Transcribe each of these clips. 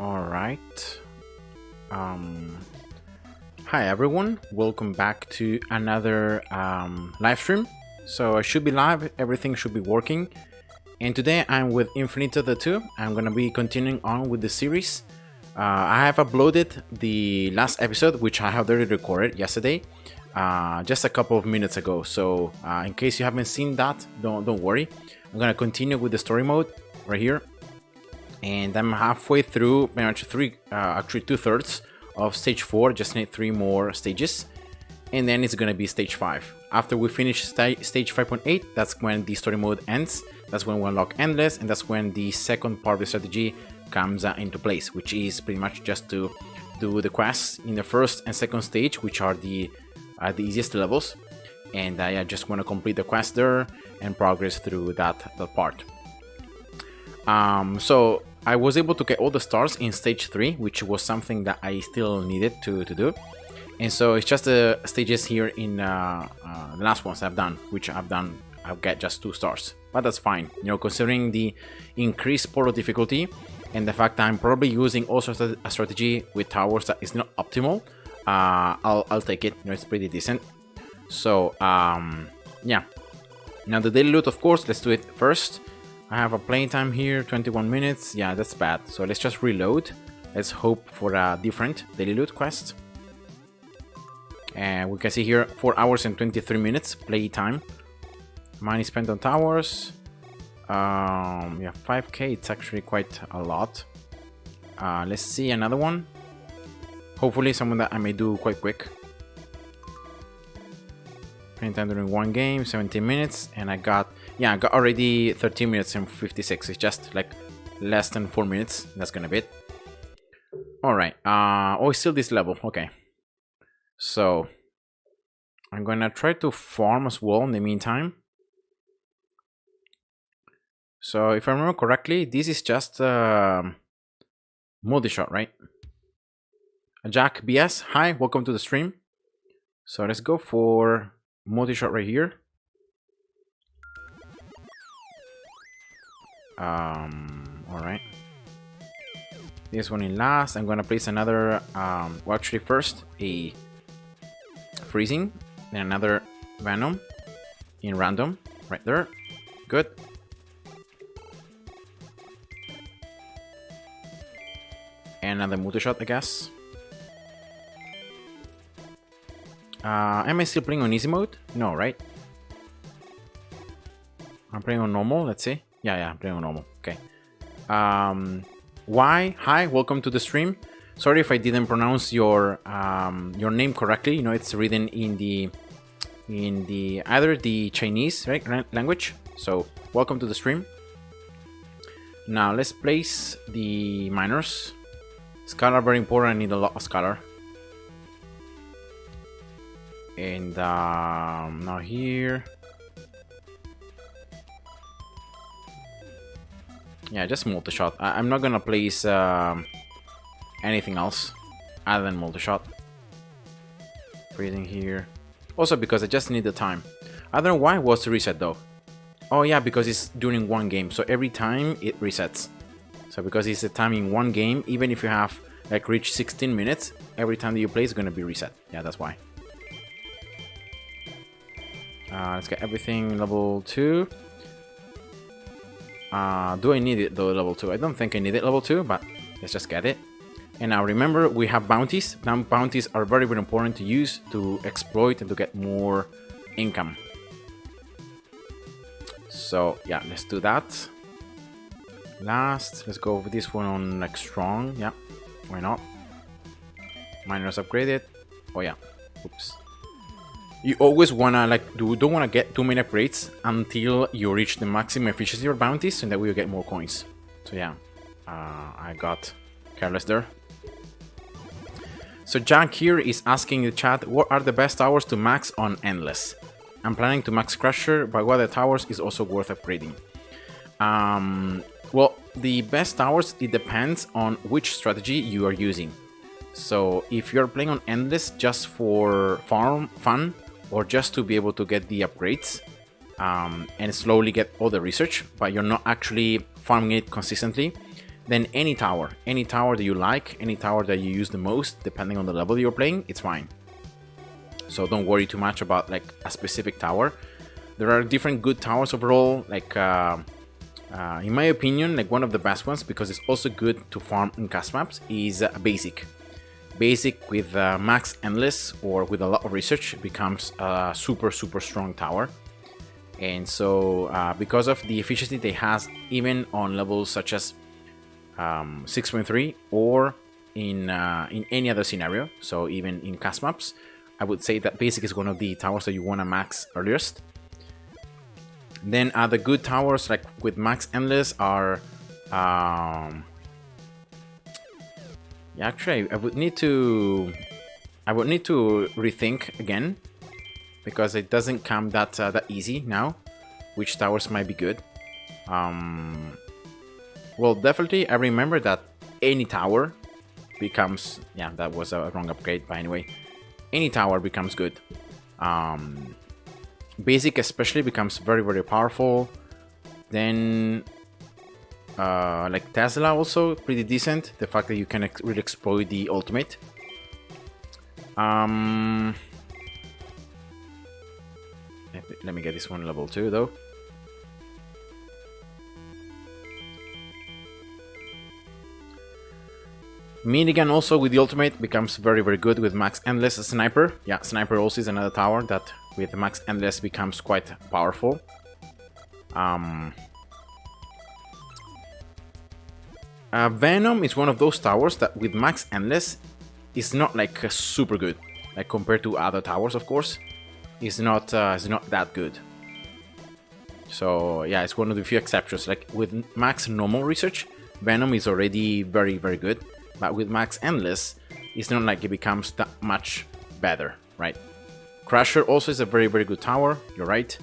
All right. Hi everyone. Welcome back to another live stream. So I should be live. Everything should be working. And today I'm with Infinitode 2. I'm gonna be continuing on with the series. I have uploaded the last episode, which I have already recorded yesterday, just a couple of minutes ago. So in case you haven't seen that, don't worry. I'm gonna continue with the story mode right here. And I'm halfway through, pretty much actually 2/3 of stage 4. Just need 3 more stages, and then it's gonna be stage 5. After we finish stage 5.8, that's when the story mode ends. That's when we unlock Endless, and that's when the second part of the strategy comes into place, which is pretty much just to do the quests in the first and second stage, which are the easiest levels. And I just want to complete the quest there and progress through that part. So I was able to get all the stars in stage 3, which was something that I still needed to do. And so it's just the stages here in the last ones I've done, which I'll get just 2 stars. But that's fine, you know, considering the increased portal difficulty and the fact that I'm probably using also a strategy with towers that is not optimal. I'll take it, you know, it's pretty decent. So yeah, now the daily loot, of course, let's do it first. I have a playing time here, 21 minutes. Yeah, that's bad. So let's just reload. Let's hope for a different daily loot quest. And we can see here 4 hours and 23 minutes play time. Money spent on towers. Yeah, 5k. It's actually quite a lot. Let's see another one. Hopefully someone that I may do quite quick. Playing time during one game, 17 minutes, and I got already 13 minutes and 56. It's just like less than 4 minutes. That's gonna be it. All right. Oh, it's still this level. Okay. So I'm gonna try to farm as well in the meantime. So if I remember correctly, this is just multi-shot, right? Jack BS, hi, welcome to the stream. So let's go for multi-shot right here. All right. This one in last. I'm gonna place another. Well, actually, first a freezing, then another venom in random right there. Good. And another multi-shot, I guess. Am I still playing on easy mode? No, right? I'm playing on normal. Let's see. Yeah, I'm playing on normal. Okay. Why? Hi, welcome to the stream. Sorry if I didn't pronounce your name correctly. You know, it's written in the either the Chinese, right, language. So welcome to the stream. Now let's place the miners. Scholar very important. I need a lot of scholar. And now here. Yeah, just multi-shot. I'm not gonna place anything else other than multi-shot. Freezing here. Also because I just need the time. I don't know why it was the reset though. Oh yeah, because it's during one game. So every time it resets. So because it's a time in one game, even if you have like reached 16 minutes, every time that you play is gonna be reset. Yeah, that's why. Let's get everything level 2. Do I need it though, level 2? I don't think I need it level 2, but let's just get it. And now remember, we have bounties. Now bounties are very, very important to use to exploit and to get more income. So yeah, let's do that. Last, let's go with this one on like strong. Yeah, why not? Miners upgraded. Oh yeah, oops. You always wanna don't wanna get too many upgrades until you reach the maximum efficiency of bounties, and that way you get more coins. So yeah, I got careless there. So Jack here is asking in the chat, what are the best towers to max on Endless? I'm planning to max Crusher, but what the towers is also worth upgrading. Well, the best towers, it depends on which strategy you are using. So if you're playing on Endless just for fun, or just to be able to get the upgrades and slowly get all the research, but you're not actually farming it consistently, then any tower that you like, any tower that you use the most, depending on the level you're playing, it's fine. So don't worry too much about like a specific tower. There are different good towers overall, like in my opinion, like one of the best ones, because it's also good to farm in cast maps, is basic. Basic with max endless or with a lot of research becomes a super strong tower. And so because of the efficiency they has even on levels such as 6.3 or in any other scenario, so even in cast maps, I would say that basic is one of the towers that you want to max earliest. Then the good towers like with max endless are yeah, actually I would need to rethink again, because it doesn't come that easy now which towers might be good. Well, definitely I remember that any tower becomes, yeah, that was a wrong upgrade, but anyway, any tower becomes good. Basic especially becomes very powerful. Then like Tesla also pretty decent, the fact that you can really exploit the ultimate. Let me get this one level 2 though. Minigun also with the ultimate becomes very good with max endless. Sniper, yeah, sniper also is another tower that with max endless becomes quite powerful. Venom is one of those towers that with max endless is not like super good, like compared to other towers, of course. It's not that good. So yeah, it's one of the few exceptions. Like with max normal research, Venom is already very good. But with max endless, it's not like it becomes that much better, right? Crusher also is a very good tower, you're right.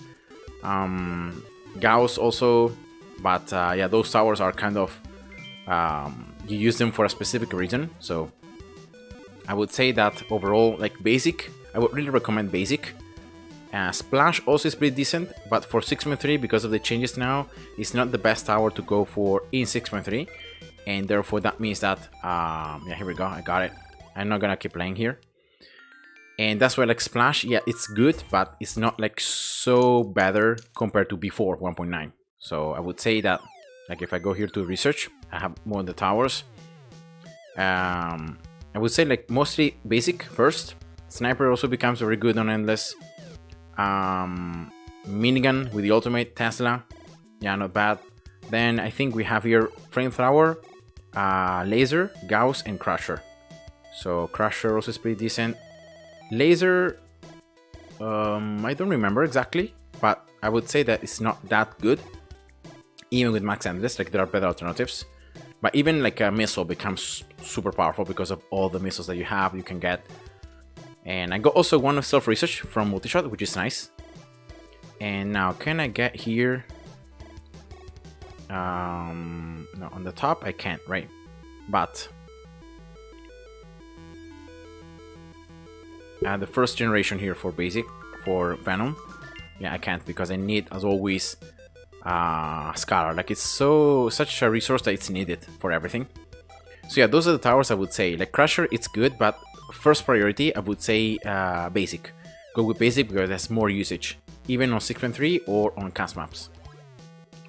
Gauss also, but yeah, those towers are kind of you use them for a specific reason. So I would say that overall, like basic, I would really recommend basic. Splash also is pretty decent, but for 6.3, because of the changes now, it's not the best tower to go for in 6.3. And therefore that means that yeah, here we go, I got it. I'm not gonna keep playing here. And that's why like Splash, yeah, it's good, but it's not like so better compared to before 1.9. So I would say that like if I go here to research, I have more of the towers. I would say like mostly basic first. Sniper also becomes very good on endless. Minigun with the ultimate. Tesla, yeah, not bad. Then I think we have here Flamethrower, Laser, Gauss, and Crusher. So Crusher also is pretty decent. Laser, I don't remember exactly, but I would say that it's not that good. Even with max endless, like there are better alternatives. But even like a missile becomes super powerful because of all the missiles that you can get. And I got also one of self-research from Multishot, which is nice. And now can I get here? No, on the top I can't, right? But the first generation here for basic, for Venom, yeah, I can't because I need, as always, Scholar. Like it's such a resource that it's needed for everything. So yeah, those are the towers I would say. Like Crusher, it's good, but first priority I would say basic. Go with basic because there's more usage, even on 6.3 or on cast maps.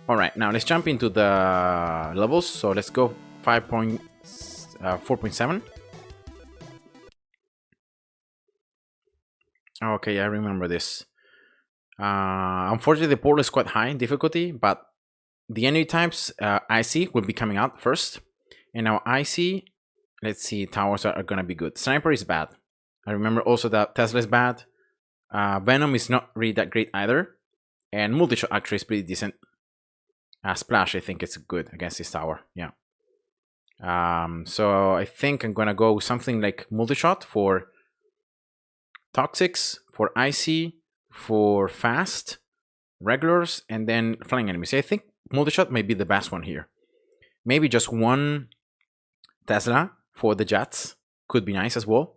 Alright, now let's jump into the levels. So let's go 4.7. Okay, I remember this. Unfortunately, the portal is quite high in difficulty, but the enemy types IC will be coming out first. And now IC, let's see, towers are gonna be good. Sniper is bad. I remember also that Tesla is bad. Venom is not really that great either. And Multishot actually is pretty decent. Splash, I think it's good against this tower, yeah. So I think I'm gonna go with something like Multishot for Toxics, for IC, for Fast, Regulars, and then Flying Enemies. I think Multishot may be the best one here. Maybe just one Tesla for the Jets could be nice as well.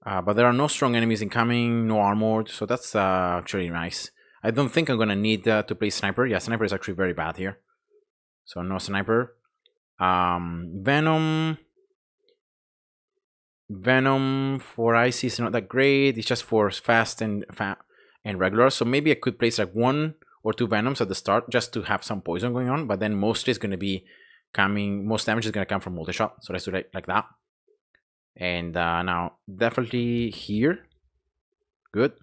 But there are no strong enemies incoming, no armored, so that's actually nice. I don't think I'm gonna need to play Sniper. Yeah, Sniper is actually very bad here. So no Sniper. Venom. Venom for icy is not that great. It's just for fast and regular. So maybe I could place like 1 or 2 Venoms at the start just to have some poison going on. But then mostly it's going to be coming. Most damage is going to come from multi-shot. So let's do it like that. And now definitely here. Good.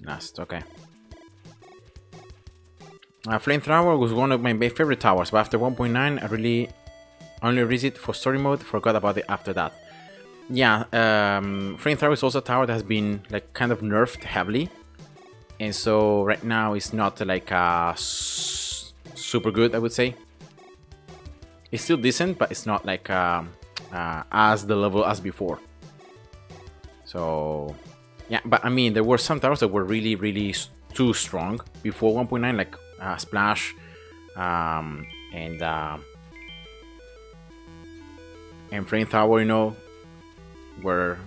Last, okay. Flamethrower was one of my favorite towers, but after 1.9 I really only used it for story mode, forgot about it after that. Yeah, Flamethrower is also a tower that has been like kind of nerfed heavily, and so right now it's not like super good, I would say. It's still decent, but it's not like as the level as before. So yeah, but I mean there were some towers that were really too strong before 1.9, like Splash and Flamethrower, you know, where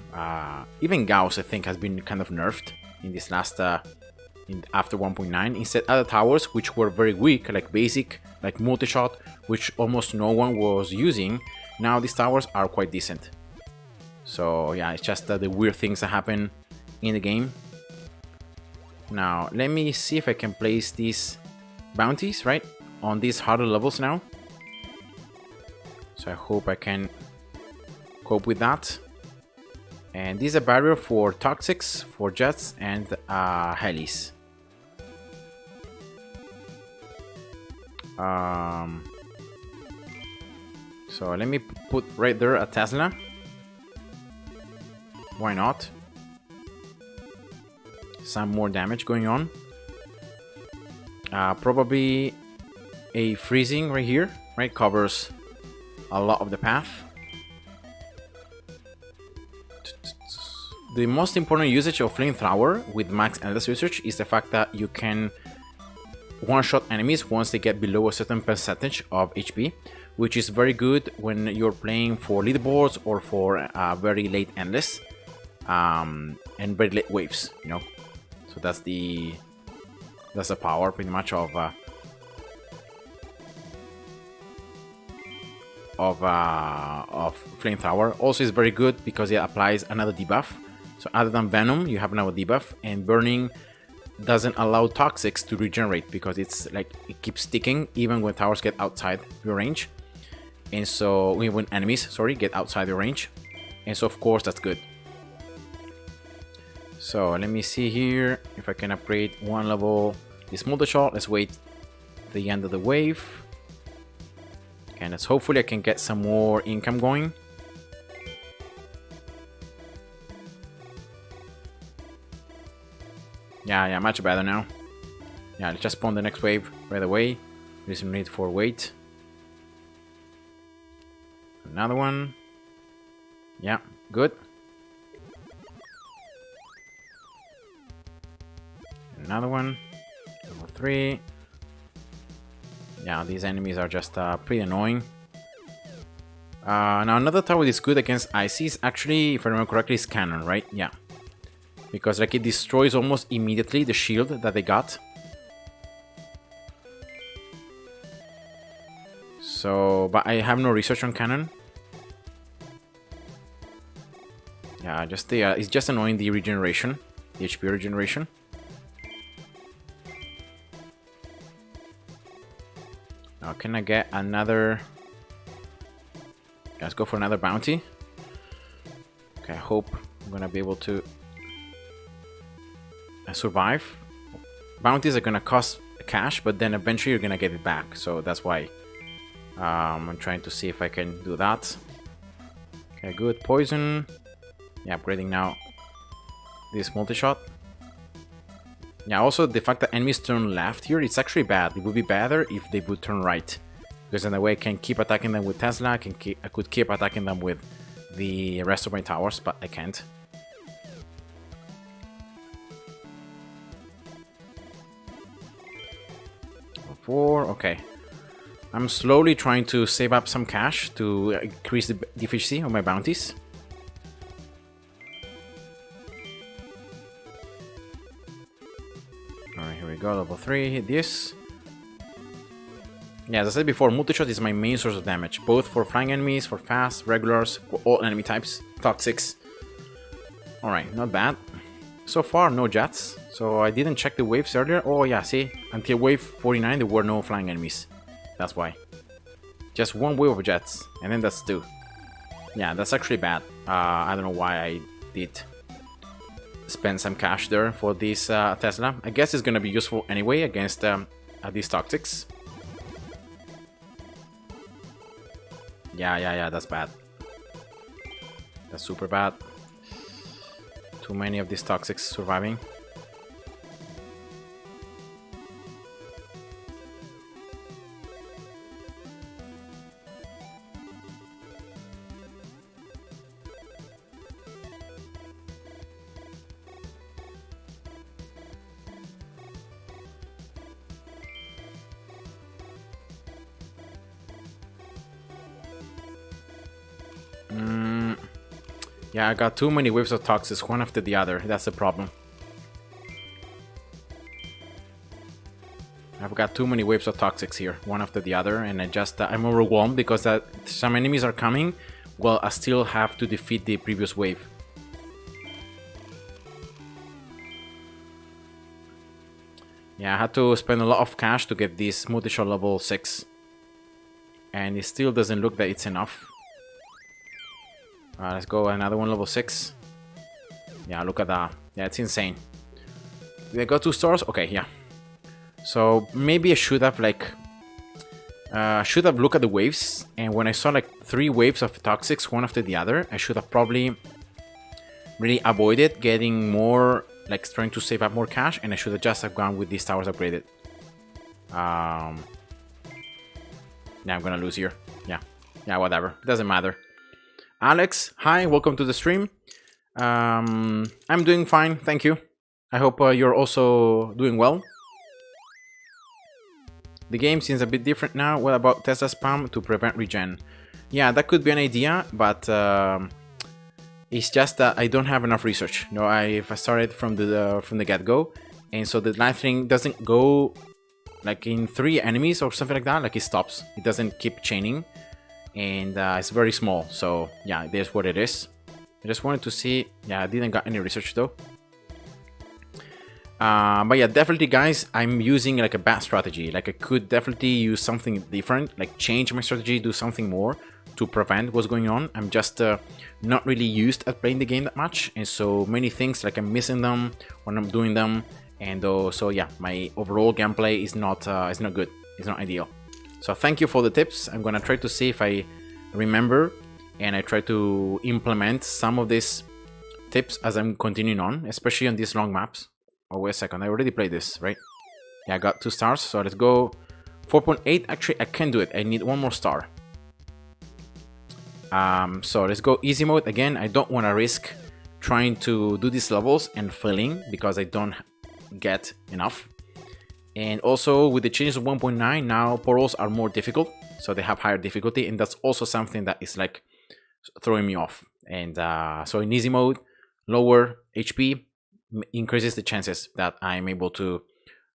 even Gauss I think has been kind of nerfed in this last after 1.9. Instead, other towers which were very weak, like basic, like multi-shot, which almost no one was using, now these towers are quite decent. So yeah, it's just the weird things that happen in the game. Now let me see if I can place these bounties right on these harder levels now. So I hope I can cope with that. And this is a barrier for Toxics, for Jets, and Helis. So let me put right there a Tesla. Why not? Some more damage going on. Probably a freezing right here, right? Covers a lot of the path. The most important usage of Flamethrower with max endless usage is the fact that you can one-shot enemies once they get below a certain percentage of HP, which is very good when you're playing for leaderboards or for very late endless and very late waves, you know. So that's the power pretty much of Flamethrower. Also is very good because it applies another debuff. So other than Venom, you have another debuff, and Burning doesn't allow Toxics to regenerate because it's like it keeps sticking even when towers get outside your range. And so when enemies, sorry, get outside your range. And so of course that's good. So let me see here if I can upgrade 1 level this multi-shot. Let's wait the end of the wave. And let's hopefully I can get some more income going. Yeah, much better now. Yeah, let's just spawn the next wave right away. There's no need for wait. Another one. Yeah, good. Another one. Level 3. Yeah, these enemies are just pretty annoying. Now another tower that is good against Icy is actually, if I remember correctly, is Cannon, right? Yeah. Because like it destroys almost immediately the shield that they got. So, but I have no research on Cannon. Yeah, just the it's just annoying, the regeneration, the HP regeneration. Now can I get another? Let's go for another bounty. Okay, I hope I'm gonna be able to survive. Bounties are gonna cost cash, but then eventually you're gonna get it back. So that's why I'm trying to see if I can do that. Okay, good. Poison. Yeah, upgrading now this multi-shot. Yeah, also the fact that enemies turn left here, it's actually bad. It would be better if they would turn right. Because in that way I can keep attacking them with Tesla, I could keep attacking them with the rest of my towers, but I can't. Level 4, okay. I'm slowly trying to save up some cash to increase the efficiency of my bounties. Alright, here we go, level 3, hit this. Yeah, as I said before, multi-shot is my main source of damage, both for flying enemies, for fast, regulars, for all enemy types, toxics. Alright, not bad. So far, no jets, so I didn't check the waves earlier. Oh yeah, see, until wave 49 there were no flying enemies. That's why. Just one wave of jets, and then that's 2. Yeah, that's actually bad. I don't know why I did spend some cash there for this Tesla. I guess it's gonna be useful anyway against these toxics. Yeah, that's bad. That's super bad. Too many of these toxics surviving. Yeah, I got too many waves of toxics, one after the other. That's the problem. I've got too many waves of toxics here, one after the other, and I'm overwhelmed because some enemies are coming. Well, I still have to defeat the previous wave. Yeah, I had to spend a lot of cash to get this multi-shot level 6. And it still doesn't look that it's enough. Let's go another one, level 6. Yeah, look at that. Yeah, it's insane. Did I got 2 stars? Okay, yeah. So maybe I should have looked at the waves, and when I saw like 3 waves of toxics, one after the other, I should have probably really avoided getting more, like trying to save up more cash, and I should have just gone with these towers upgraded. Now I'm gonna lose here. Yeah, whatever. It doesn't matter. Alex, hi, welcome to the stream. I'm doing fine, thank you. I hope you're also doing well. The game seems a bit different now. What about Tesla spam to prevent regen? Yeah, that could be an idea, but it's just that I don't have enough research. No, I started from the get-go, and so the lightning doesn't go like in 3 enemies or something like that. Like it stops. It doesn't keep chaining. And it's very small, so yeah, that's what it is. I just wanted to see. Yeah, I didn't got any research though. But yeah, definitely guys, I'm using like a bad strategy. Like I could definitely use something different, like change my strategy, do something more to prevent what's going on. I'm just not really used at playing the game that much, and so many things like I'm missing them when I'm doing them, and so yeah, my overall gameplay is not good. It's not ideal. So thank you for the tips. I'm gonna try to see if I remember, and I try to implement some of these tips as I'm continuing on, especially on these long maps. Oh, wait a second, I already played this, right? Yeah, I got 2 stars, so let's go 4.8. Actually, I can do it. I need 1 more star. So let's go easy mode. Again, I don't want to risk trying to do these levels and failing because I don't get enough. And also with the changes of 1.9, now portals are more difficult, so they have higher difficulty, and that's also something that is like throwing me off. And so in easy mode, lower HP increases the chances that I'm able to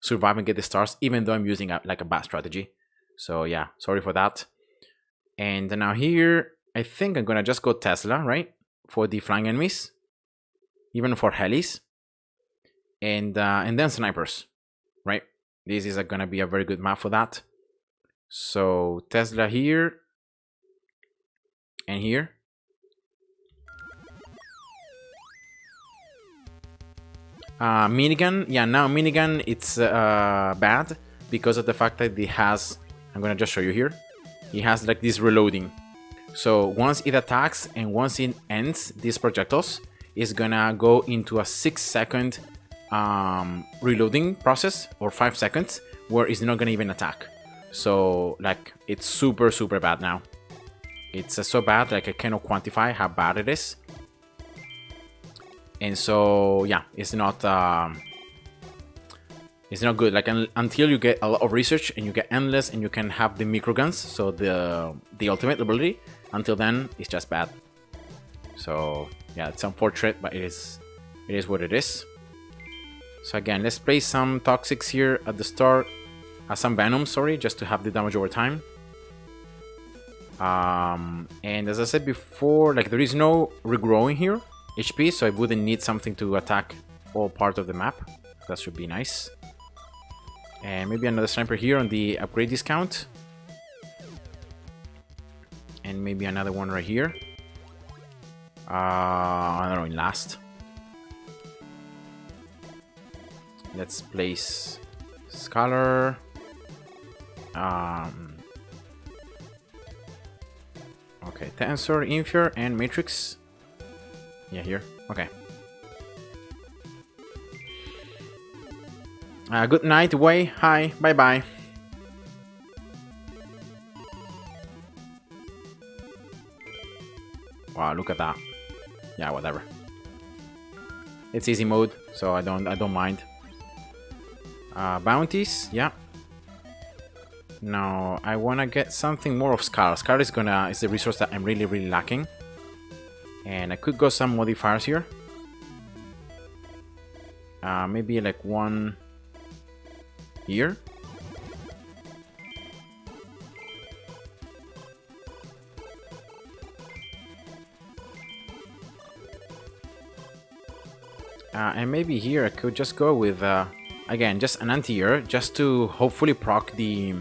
survive and get the stars, even though I'm using like a bad strategy. So yeah, sorry for that. And now here, I think I'm gonna just go Tesla, right, for the flying enemies, even for helis, and then snipers, right? This is gonna be a very good map for that. So Tesla here and here. Minigun, yeah, now minigun it's bad because of the fact that it has, I'm gonna just show you here, it has like this reloading. So once it attacks and once it ends these projectiles, it's gonna go into a 6-second reloading process, or 5 seconds, where it's not gonna even attack. So like it's super bad now. It's so bad, like I cannot quantify how bad it is. And so yeah, it's not It's not good. Like until you get a lot of research and you get endless and you can have the micro guns, so the ultimate ability. Until then, it's just bad. So yeah, it's unfortunate, but it is what it is. So again, let's play some Toxics here at the start. Some Venoms, sorry, just to have the damage over time. And as I said before, like there is no regrowing here HP, so I wouldn't need something to attack all part of the map. That should be nice. And maybe another sniper here on the upgrade discount. And maybe another one right here. I don't know, in last. Let's place Scholar. Okay, Tensor, Infure, and Matrix. Yeah, here. Okay. Good night, Wei. Hi. Bye-bye. Wow, look at that. Yeah, whatever. It's easy mode, so I don't mind. Bounties, yeah. Now I wanna get something more of Scar. Scar is the resource that I'm really lacking. And I could go some modifiers here. Maybe like one here. And maybe here I could just go with, again, just an anti-air, just to hopefully proc the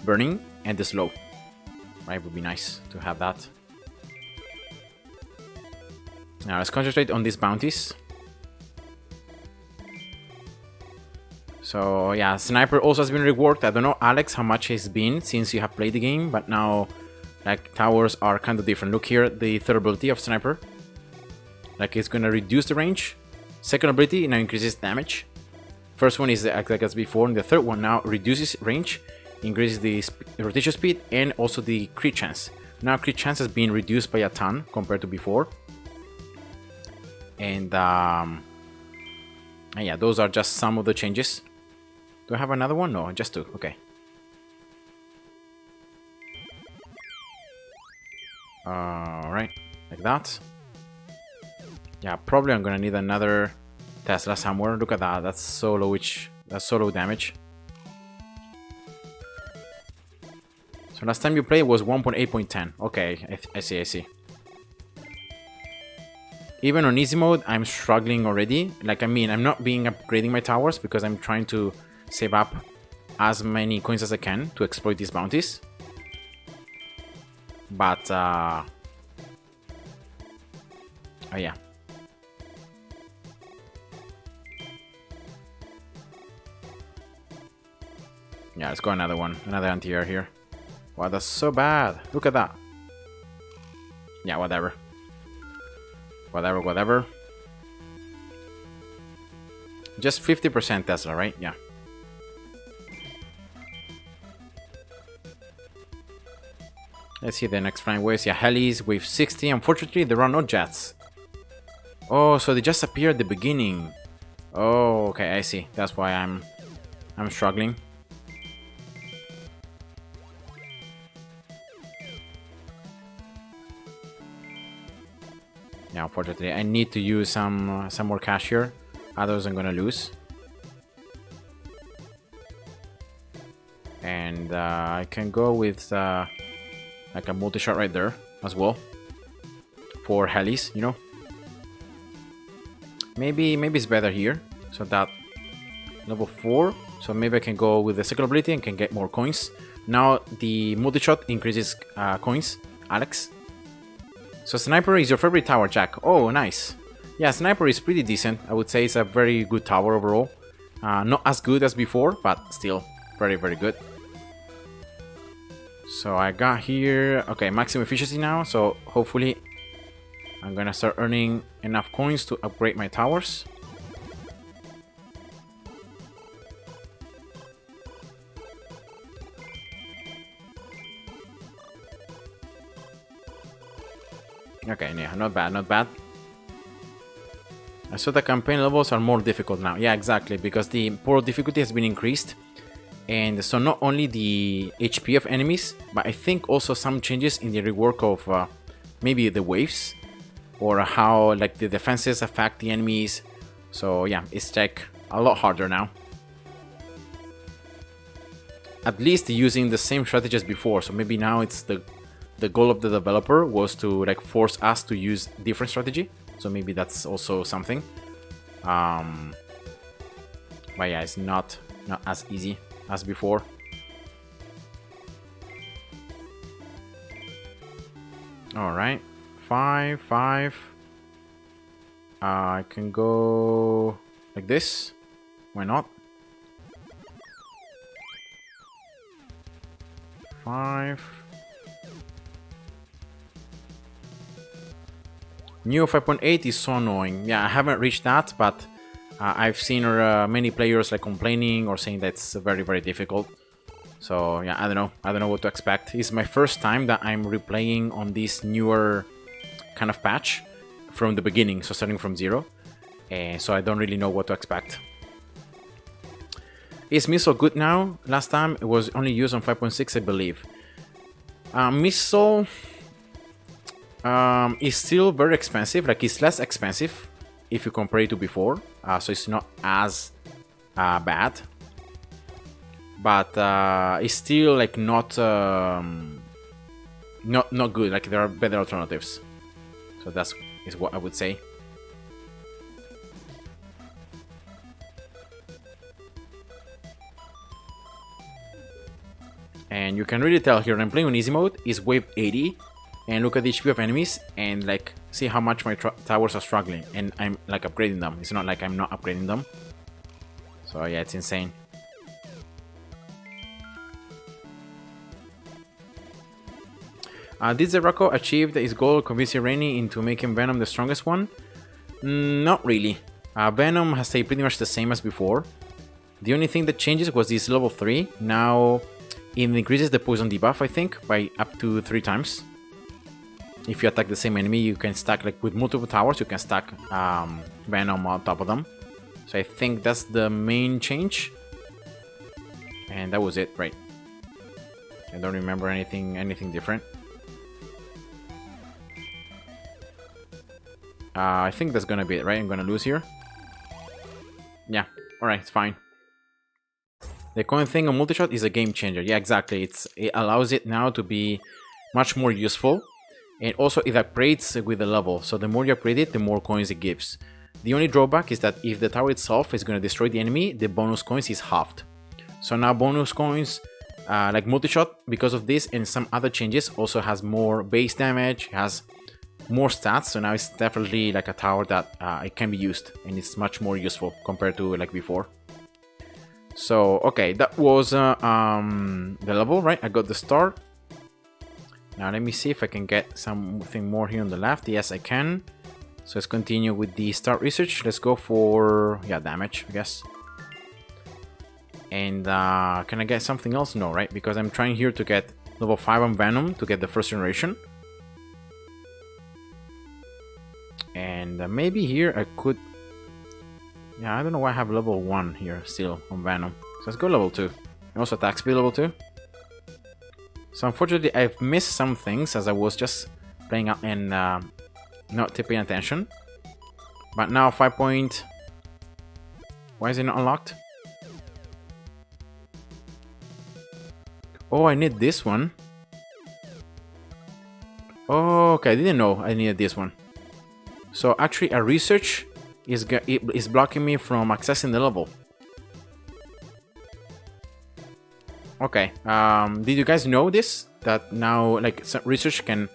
burning and the slow. Right, would be nice to have that. Now let's concentrate on these bounties. So yeah, Sniper also has been reworked. I don't know, Alex, how much it's been since you have played the game, but now like towers are kind of different. Look here, the third ability of Sniper. Like it's gonna reduce the range. Second ability now increases damage. First one is like as before, and the third one now reduces range, increases the rotation speed, and also the crit chance. Now crit chance has been reduced by a ton compared to before. And yeah, those are just some of the changes. Do I have another one? No, just two. Okay. Alright, like that. Yeah, probably I'm gonna need another Tesla somewhere. Look at that. That's so low, that's so low damage. So last time you played was 1.8.10. Okay, I see. Even on easy mode, I'm struggling already. Like, I mean, I'm not upgrading my towers because I'm trying to save up as many coins as I can to exploit these bounties. But, oh yeah. Yeah, let's go another one. Another anti-air here. Wow, that's so bad. Look at that. Yeah, whatever. Whatever. Just 50% Tesla, right? Yeah. Let's see the next flying waves. Yeah, helis, wave 60. Unfortunately, there are no jets. Oh, so they just appear at the beginning. Oh, okay, I see. That's why I'm struggling. Yeah, unfortunately, I need to use some more cash here. Otherwise, I'm gonna lose. And I can go with like a multi-shot right there as well for helis, you know. Maybe it's better here. So that level 4. So maybe I can go with the second ability and can get more coins. Now the multi-shot increases coins, Alex. So Sniper is your favorite tower, Jack. Oh, nice. Yeah, Sniper is pretty decent. I would say it's a very good tower overall. Not as good as before, but still very good. So I got here, okay, maximum efficiency now. So hopefully I'm gonna start earning enough coins to upgrade my towers. Okay, yeah, not bad. I saw the campaign levels are more difficult now. Yeah, exactly, because the portal difficulty has been increased. And so not only the HP of enemies, but I think also some changes in the rework of maybe the waves, or how like the defenses affect the enemies. So yeah, it's like a lot harder now. At least using the same strategy as before. So maybe now it's the goal of the developer was to like force us to use different strategy. So maybe that's also something. But yeah, it's not as easy as before. All right, 5, 5. I can go like this. Why not? 5. Neo 5.8 is so annoying. Yeah, I haven't reached that, but I've seen many players like complaining or saying that it's very, very difficult. So yeah, I don't know what to expect. It's my first time that I'm replaying on this newer kind of patch from the beginning, so starting from 0. And so I don't really know what to expect. Is missile good now? Last time it was only used on 5.6, I believe. Missile is still very expensive. Like, it's less expensive if you compare it to before. So it's not as bad. But it's still like not good. Like, there are better alternatives. So that's what I would say. And you can really tell here, I'm playing on easy mode, is wave 80. And look at the HP of enemies and like see how much my towers are struggling. And I'm like upgrading them. It's not like I'm not upgrading them. So yeah, it's insane. Did Zeraco achieve his goal, convincing Rainy into making Venom the strongest one? Not really. Venom has stayed pretty much the same as before. The only thing that changes was this level 3. Now it increases the poison debuff, I think, by up to 3 times. If you attack the same enemy, you can stack, like with multiple towers, you can stack Venom on top of them. So I think that's the main change. And that was it, right? I don't remember anything different. I think that's gonna be it, right? I'm gonna lose here. Yeah, alright, it's fine. The coin thing on multi-shot is a game changer. Yeah, exactly. It allows it now to be much more useful. And also it upgrades with the level. So the more you upgrade it, the more coins it gives. The only drawback is that if the tower itself is going to destroy the enemy, the bonus coins is halved. So now bonus coins, like multi-shot, because of this and some other changes, also has more base damage, has more stats. So now it's definitely like a tower that it can be used. And it's much more useful compared to like before. So, okay, that was the level, right? I got the start. Now let me see if I can get something more here on the left. Yes, I can. So let's continue with the start research. Let's go for, yeah, damage, I guess. And can I get something else? No, right? Because I'm trying here to get level 5 on Venom to get the first generation. And maybe here I could... Yeah, I don't know why I have level 1 here still on Venom. So let's go level 2. And also attack speed level 2. So unfortunately I've missed some things as I was just playing out and not paying attention. But now 5 point... Why is it not unlocked? Oh, I need this one. Oh, okay, I didn't know I needed this one. So actually a research is blocking me from accessing the level. Okay, did you guys know this? That now, like, research can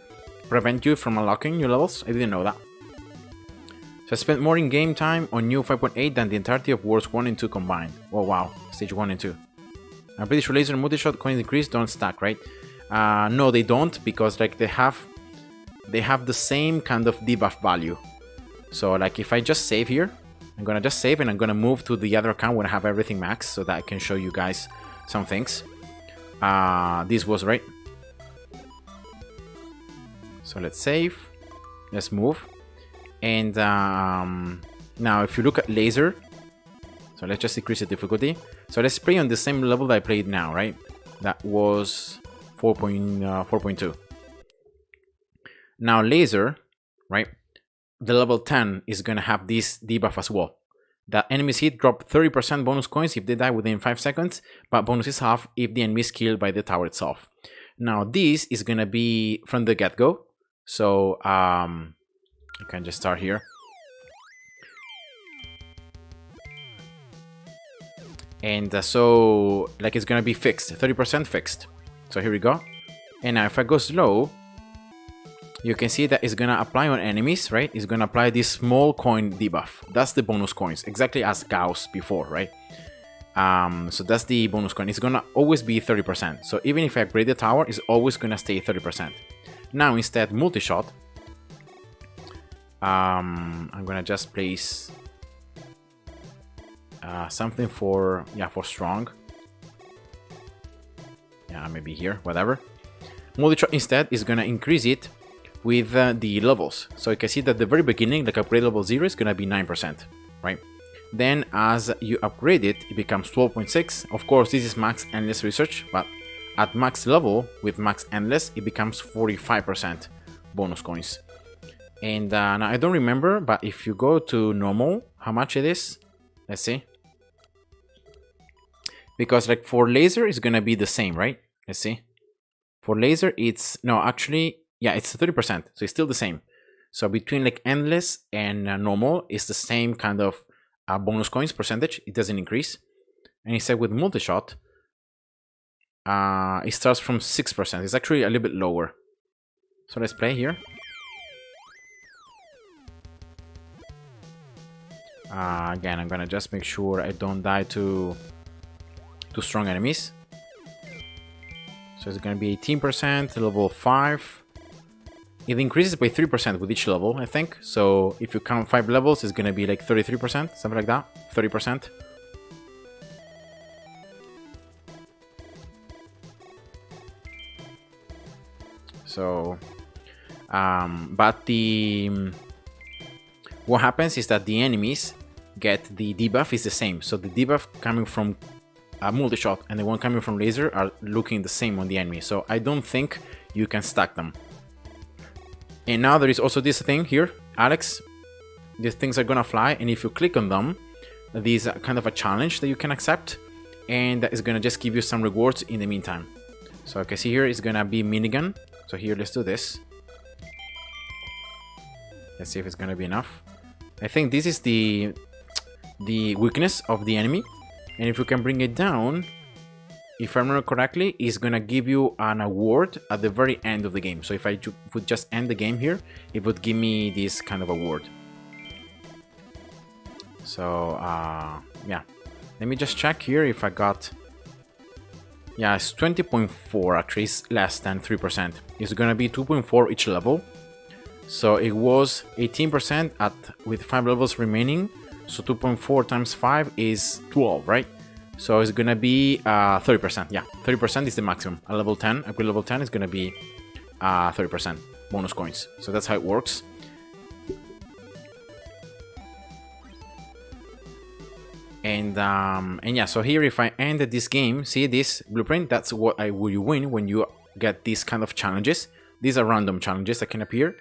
prevent you from unlocking new levels? I didn't know that. So I spent more in-game time on New 5.8 than the entirety of Worlds 1 and 2 combined. Oh wow, Stage 1 and 2. I'm pretty sure laser and multi-shot coins increase don't stack, right? No, they don't, because like they have the same kind of debuff value. So like if I just save here, I'm gonna just save and I'm gonna move to the other account when I have everything maxed so that I can show you guys some things. This was right. So let's save. Let's move. And Now, if you look at laser, so let's just decrease the difficulty. So let's play on the same level that I played now, right? That was 4.2. Now laser, right? The level 10 is gonna have this debuff as well. That enemies hit drop 30% bonus coins if they die within 5 seconds, but bonus is half if the enemy is killed by the tower itself. Now this is gonna be from the get-go. So I can just start here. And so like it's gonna be fixed, 30% fixed. So here we go. And now if I go slow, you can see that it's gonna apply on enemies, right? It's gonna apply this small coin debuff. That's the bonus coins, exactly as Gauss before, right? So that's the bonus coin. It's gonna always be 30%. So even if I upgrade the tower, it's always gonna stay 30%. Now instead, multi-shot. I'm gonna just place something for strong. Yeah, maybe here, whatever. Multi-shot instead is gonna increase it with the levels. So you can see that at the very beginning, like upgrade level 0 is gonna be 9%, right? Then as you upgrade it, it becomes 12.6. Of course, this is max endless research, but at max level with max endless, it becomes 45% bonus coins. And now I don't remember, but if you go to normal, how much it is? Let's see. Because like for laser, it's gonna be the same, right? Let's see. For laser, it's no, actually, yeah, it's 30%, so it's still the same. So between like endless and normal, it's the same kind of bonus coins percentage. It doesn't increase. And instead with multi-shot, it starts from 6%. It's actually a little bit lower. So let's play here. Again, I'm gonna just make sure I don't die to strong enemies. So it's gonna be 18%, level 5. It increases by 3% with each level, I think. So if you count 5 levels, it's gonna be like 33%, something like that, 30%. So, but what happens is that the enemies get the debuff is the same. So the debuff coming from multi-shot and the one coming from laser are looking the same on the enemy. So I don't think you can stack them. And now there is also this thing here, Alex. These things are gonna fly, and if you click on them, these are kind of a challenge that you can accept, and that is gonna just give you some rewards in the meantime. So I can see here it's gonna be minigun. So here, let's do this. Let's see if it's gonna be enough. I think this is the weakness of the enemy, and if you can bring it down, if I remember correctly, it's gonna give you an award at the very end of the game. So if I would just end the game here, it would give me this kind of award. So yeah, let me just check here if I got. Yeah, it's 20.4 actually, it's less than 3%. It's gonna be 2.4 each level. So it was 18% with 5 levels remaining. So 2.4 times 5 is 12, right? So it's gonna be 30%. Yeah, 30% is the maximum. At level 10, upgrade level 10 is gonna be 30% bonus coins. So that's how it works. And yeah, so here if I ended this game, see this blueprint, that's what you win when you get these kind of challenges. These are random challenges that can appear.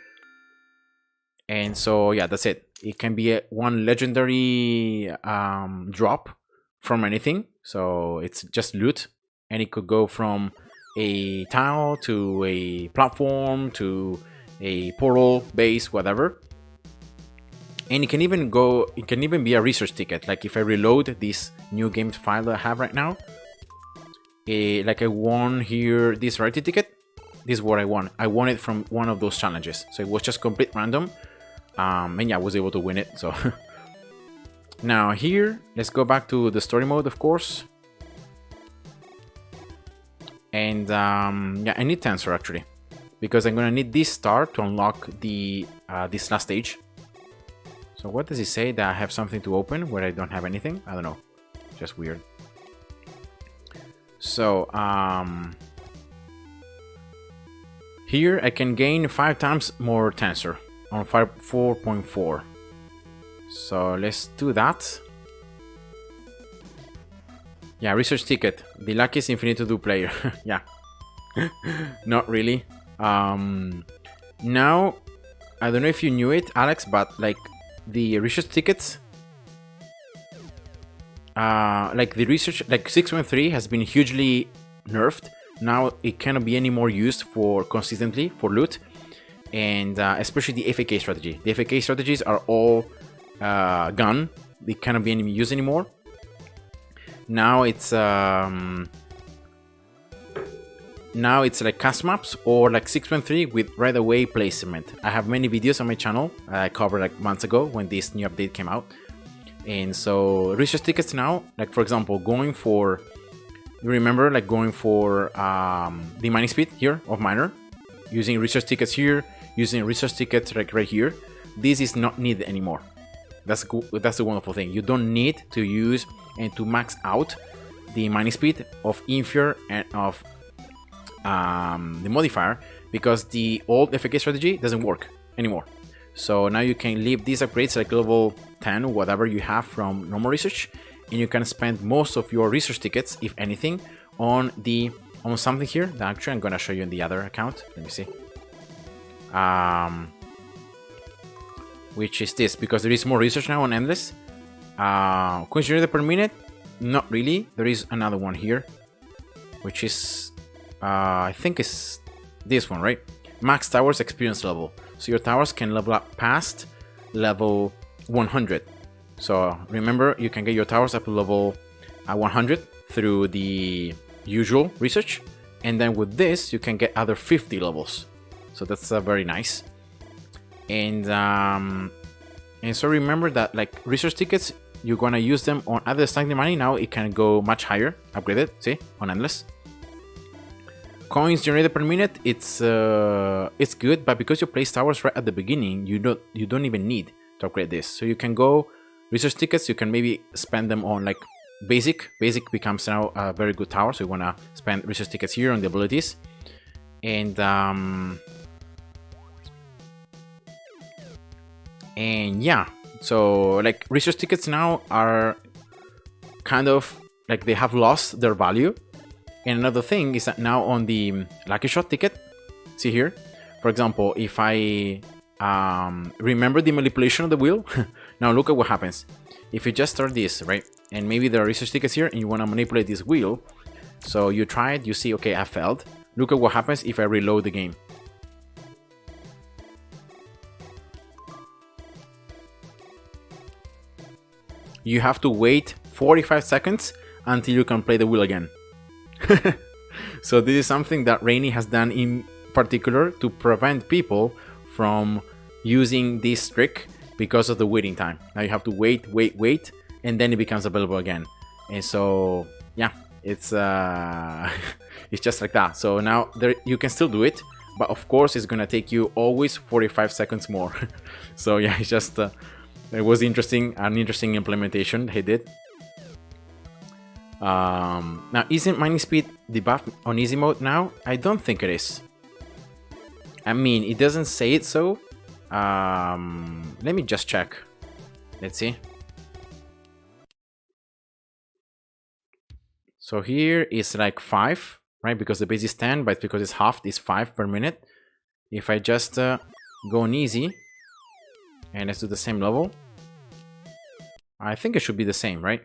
And so yeah, that's it. It can be one legendary drop from anything. So it's just loot, and it could go from a tile to a platform to a portal, base, whatever. And it can even be a research ticket. Like if I reload this new game file that I have right now, like I won here this rarity ticket. This is what I won. I won it from one of those challenges. So it was just complete random. And yeah, I was able to win it. So now here, let's go back to the story mode, of course. And yeah, I need Tensor actually, because I'm gonna need this star to unlock the this last stage. So what does it say? That I have something to open where I don't have anything? I don't know. Just weird. So here I can gain 5 times more Tensor on 4.4. So let's do that. Yeah, research ticket. The luckiest Infinitode player. Yeah. Not really. Now, I don't know if you knew it, Alex, but like the research tickets, like the research, like 613 has been hugely nerfed. Now it cannot be any more used for consistently for loot, and especially the FAK strategy. The FAK strategies are all gone. They cannot be any used anymore. Now it's like custom maps or like 613 with right away placement. I have many videos on my channel I covered like months ago when this new update came out. And so research tickets now, like for example, going for, you remember like going for the mining speed here of miner, using research tickets here, using research tickets like right here. This is not needed anymore. That's the wonderful thing. You don't need to use and to max out the mining speed of Infure and of the modifier, because the old FAK strategy doesn't work anymore. So now you can leave these upgrades like level 10, whatever you have from normal research, and you can spend most of your research tickets, if anything, on something here that actually I'm gonna show you in the other account. Let me see. Which is this, because there is more research now on Endless. Coins generated per minute? Not really. There is another one here, which is I think it's this one, right? Max towers experience level. So your towers can level up past level 100. So remember, you can get your towers up to level 100 through the usual research, and then with this you can get other 50 levels. So that's very nice. And so remember that like research tickets, you're gonna use them on other stagnant money. Now it can go much higher, upgraded. See, on Endless. Coins generated per minute, it's good, but because you place towers right at the beginning, you don't even need to upgrade this. So you can go research tickets, you can maybe spend them on like basic. Basic becomes now a very good tower, so you wanna spend research tickets here on the abilities. And yeah, so like research tickets now are kind of like they have lost their value. And another thing is that now on the Lucky Shot ticket, see here, for example, if I remember the manipulation of the wheel, now look at what happens. If you just start this, right, and maybe there are research tickets here and you want to manipulate this wheel, so you try it, you see, okay, I failed. Look at what happens if I reload the game. You have to wait 45 seconds until you can play the wheel again. So this is something that Rainy has done in particular to prevent people from using this trick because of the waiting time. Now you have to wait, and then it becomes available again. And so yeah, it's it's just like that. So now you can still do it, but of course it's gonna take you always 45 seconds more. So yeah, it's just it was an interesting implementation he did. Now, isn't mining speed debuffed on easy mode now? I don't think it is. I mean, it doesn't say it so. Let me just check. Let's see. So here is like 5, right? Because the base is 10, but because it's halved, it's 5 per minute. If I just go on easy, and let's do the same level, I think it should be the same, right?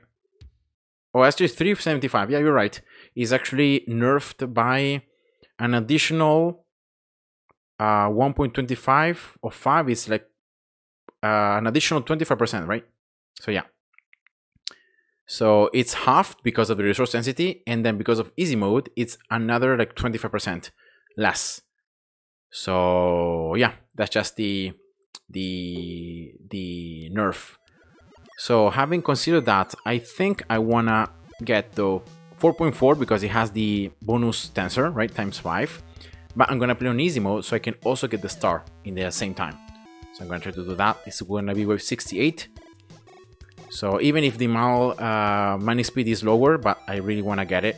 Oh, actually 375. Yeah, you're right. Is actually nerfed by an additional 1.25 of 5. It's like an additional 25%, right? So yeah. So it's halved because of the resource density, and then because of easy mode, it's another like 25% less. So yeah, that's just the nerf. So having considered that, I think I wanna get the 4.4 because it has the bonus tensor, right, times 5. But I'm gonna play on easy mode so I can also get the star in the same time. So I'm gonna try to do that. It's gonna be wave 68. So even if the mining speed is lower, but I really wanna get it.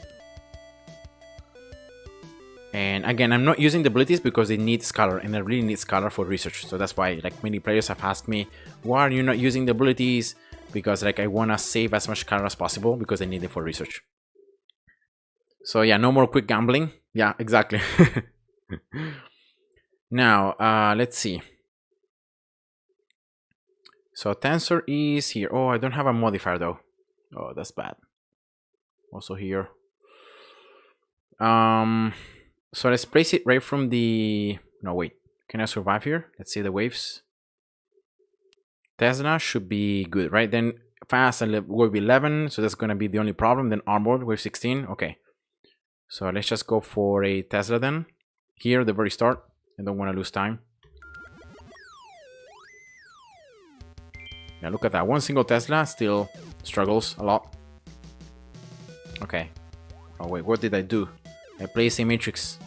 And again, I'm not using the abilities because they need Scholar, and I really need Scholar for research. So that's why, like, many players have asked me, why are you not using the abilities? Because, like, I want to save as much Scholar as possible because I need it for research. So yeah, no more quick gambling. Yeah, exactly. Now, let's see. So Tensor is here. Oh, I don't have a modifier though. Oh, that's bad. Also here. So let's place it right from the... No, wait. Can I survive here? Let's see the waves. Tesla should be good, right? Then fast and wave 11. So that's going to be the only problem. Then armored, wave 16. Okay. So let's just go for a Tesla then. Here at the very start. I don't want to lose time. Yeah, look at that. One single Tesla still struggles a lot. Okay. Oh, wait. What did I do? I placed a matrix.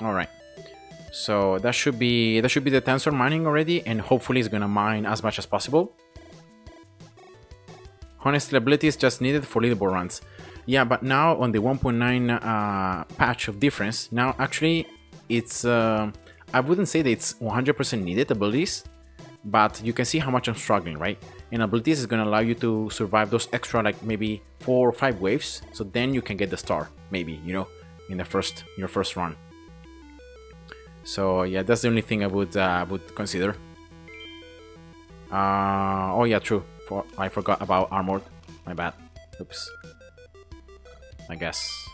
All right. So that should be the tensor mining already, and hopefully it's gonna mine as much as possible. Honestly, ability is just needed for leaderboard runs. Yeah, but now on the 1.9 patch of difference, now actually it's I wouldn't say that it's 100% needed abilities, but you can see how much I'm struggling, right? And abilities is gonna allow you to survive those extra, like maybe 4 or 5 waves, so then you can get the star, maybe, you know, in your first run. So yeah, that's the only thing I would consider. Oh yeah, true. I forgot about armored. My bad. Oops. I guess.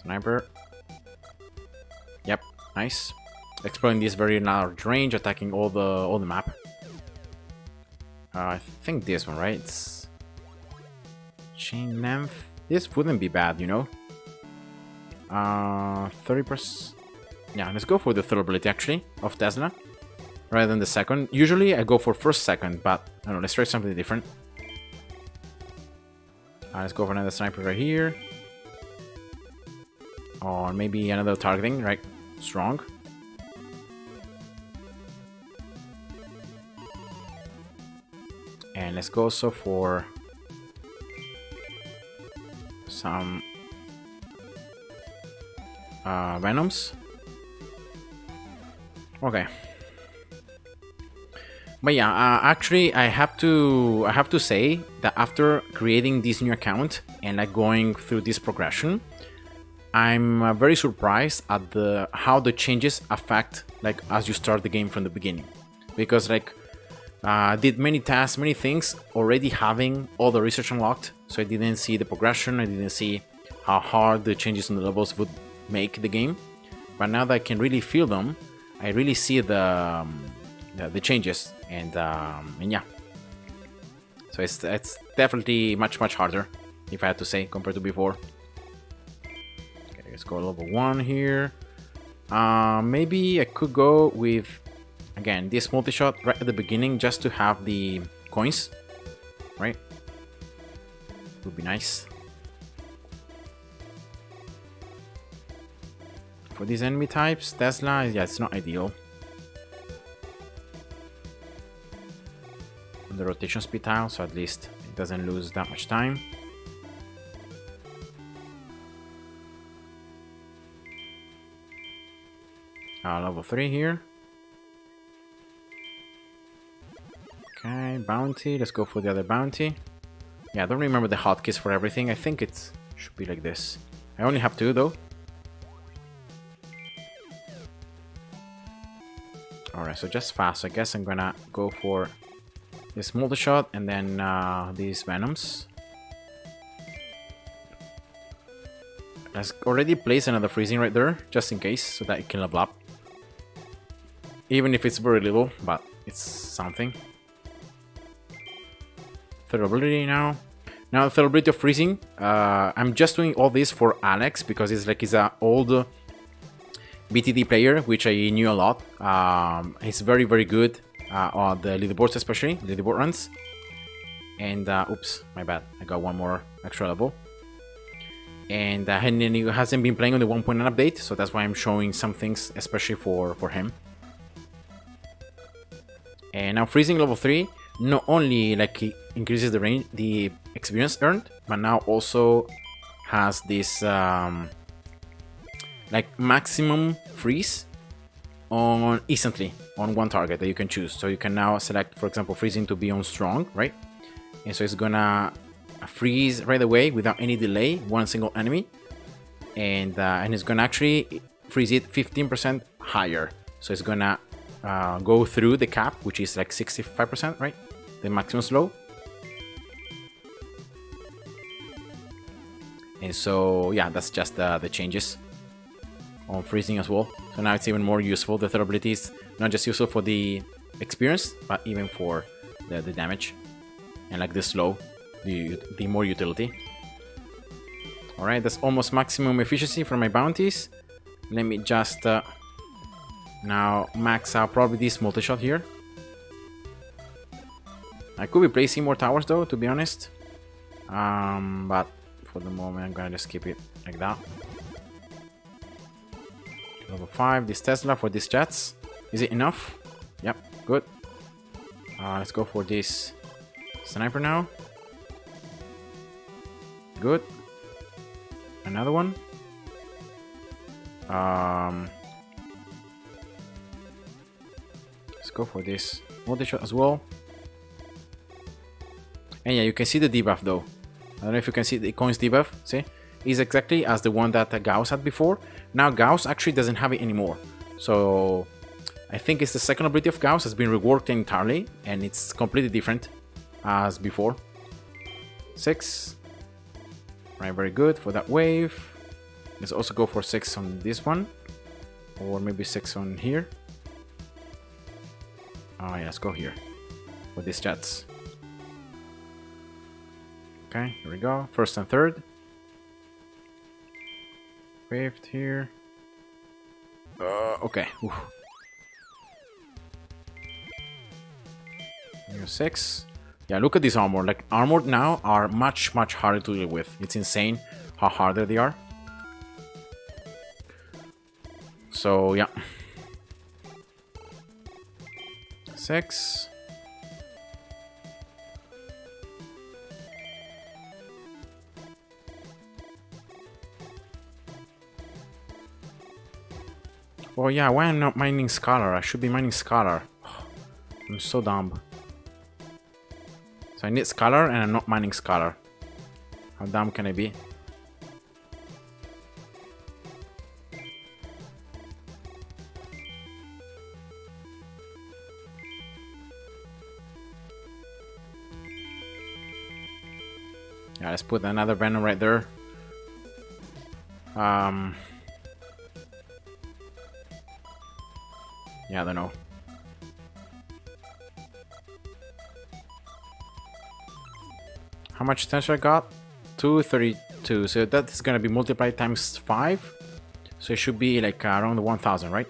Sniper. Yep, nice. Exploring this very large range, attacking all the map. I think this one, right? It's chain length. This wouldn't be bad, you know. 30%. Yeah, let's go for the third ability actually of Tesla rather than the second. Usually I go for first, second, but I don't know, let's try something different. Let's go for another sniper right here. Or maybe another targeting, right? Strong. And let's go also for some Venoms. Okay. But yeah, actually I have to say that after creating this new account and like going through this progression, I'm very surprised at how the changes affect like as you start the game from the beginning, because like I did many tasks, many things already having all the research unlocked, so I didn't see the progression, I didn't see how hard the changes on the levels would make the game. But now that I can really feel them, I really see the changes, and yeah, so it's definitely much harder, if I had to say, compared to before. Okay, let's go level 1 here. Maybe I could go with again this multi-shot right at the beginning just to have the coins, right? Would be nice. For these enemy types, Tesla, yeah, it's not ideal. On the rotation speed tile, so at least it doesn't lose that much time. Level 3 here. Okay, bounty. Let's go for the other bounty. Yeah, I don't remember the hotkeys for everything. I think it should be like this. I only have 2 though. Alright, so just fast. I guess I'm gonna go for this multi-shot and then these Venoms. Let's already place another freezing right there, just in case, so that it can level up. Even if it's very little, but it's something. Third ability now. Now third ability of freezing. I'm just doing all this for Alex because it's like he's an old BTD player, which I knew a lot. He's very good on the leaderboards, especially leaderboard runs. And oops, my bad. I got one more extra level. And he hasn't been playing on the 1.9 update, so that's why I'm showing some things, especially for him. And now freezing level 3. not only like it increases the range, the experience earned, but now also has this like maximum freeze on instantly on one target that you can choose. So you can now select, for example, freezing to be on strong, right? And so it's gonna freeze right away without any delay one single enemy, and it's gonna actually freeze it 15% higher. So it's gonna go through the cap, which is like 65%, right? The maximum slow. And so yeah, that's just the changes on freezing as well. So now it's even more useful. The third ability is not just useful for the experience, but even for the damage and like the slow, the more utility. All right, that's almost maximum efficiency for my bounties. Let me just now max out probably this multi-shot here. I could be placing more towers though, to be honest. But for the moment, I'm gonna just keep it like that. Level 5, this Tesla for these jets. Is it enough? Yep, good. Let's go for this sniper now. Good. Another one. Let's go for this multi-shot as well. And yeah, you can see the debuff though. I don't know if you can see the coins debuff. See? Is exactly as the one that Gauss had before. Now Gauss actually doesn't have it anymore. So I think it's the second ability of Gauss has been reworked entirely, and it's completely different as before. 6. Right, very good for that wave. Let's also go for 6 on this one. Or maybe 6 on here. Oh yeah, let's go here. For these jets. Okay, here we go. First and third. Waved here. Okay. Oof. Here 6. Yeah, look at this armor. Like, armored now are much harder to deal with. It's insane how harder they are. So, yeah. 6. Oh yeah, why am I not mining Scholar? I should be mining Scholar. I'm so dumb. So I need Scholar and I'm not mining Scholar. How dumb can I be? Yeah, let's put another Venom right there. Yeah, I don't know. How much potential I got? 232. So that is gonna be multiplied times 5. So it should be like around 1000, right?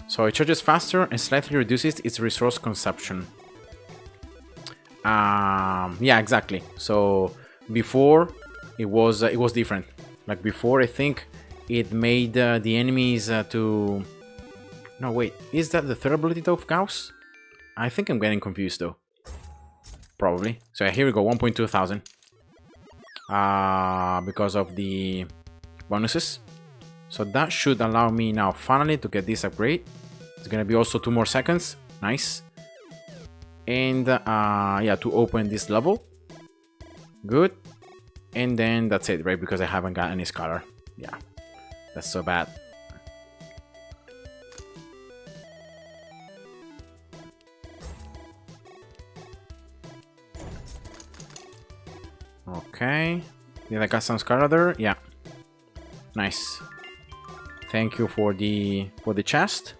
So it charges faster and slightly reduces its resource consumption. Yeah, exactly. So before it was different. Like before, I think it made the enemies to. No, wait. Is that the third ability of Gauss? I think I'm getting confused though. Probably. So here we go. 1.2 thousand. Because of the bonuses. So that should allow me now finally to get this upgrade. It's gonna be also 2 more seconds. Nice. And yeah, to open this level. Good. And then that's it, right? Because I haven't got any Scholar. Yeah, that's so bad. Okay. Did I got some Scholar there? Yeah. Nice. Thank you for the chest.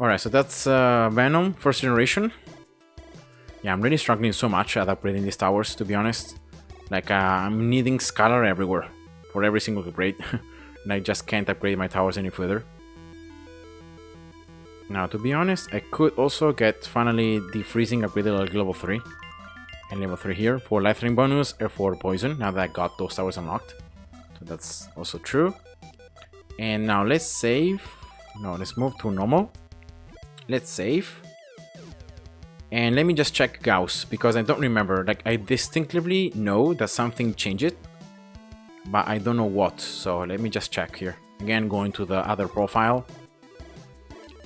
Alright, so that's Venom, first generation. Yeah, I'm really struggling so much at upgrading these towers, to be honest. Like, I'm needing Scholar everywhere. For every single upgrade. And I just can't upgrade my towers any further. Now, to be honest, I could also get, finally, the freezing upgraded like level 3. And level 3 here for Lightning bonus or for poison, now that I got those towers unlocked. So that's also true. And now let's save. No, let's move to normal. Let's save. And let me just check Gauss, because I don't remember. Like, I distinctly know that something changed, but I don't know what. So let me just check here. Again, going to the other profile.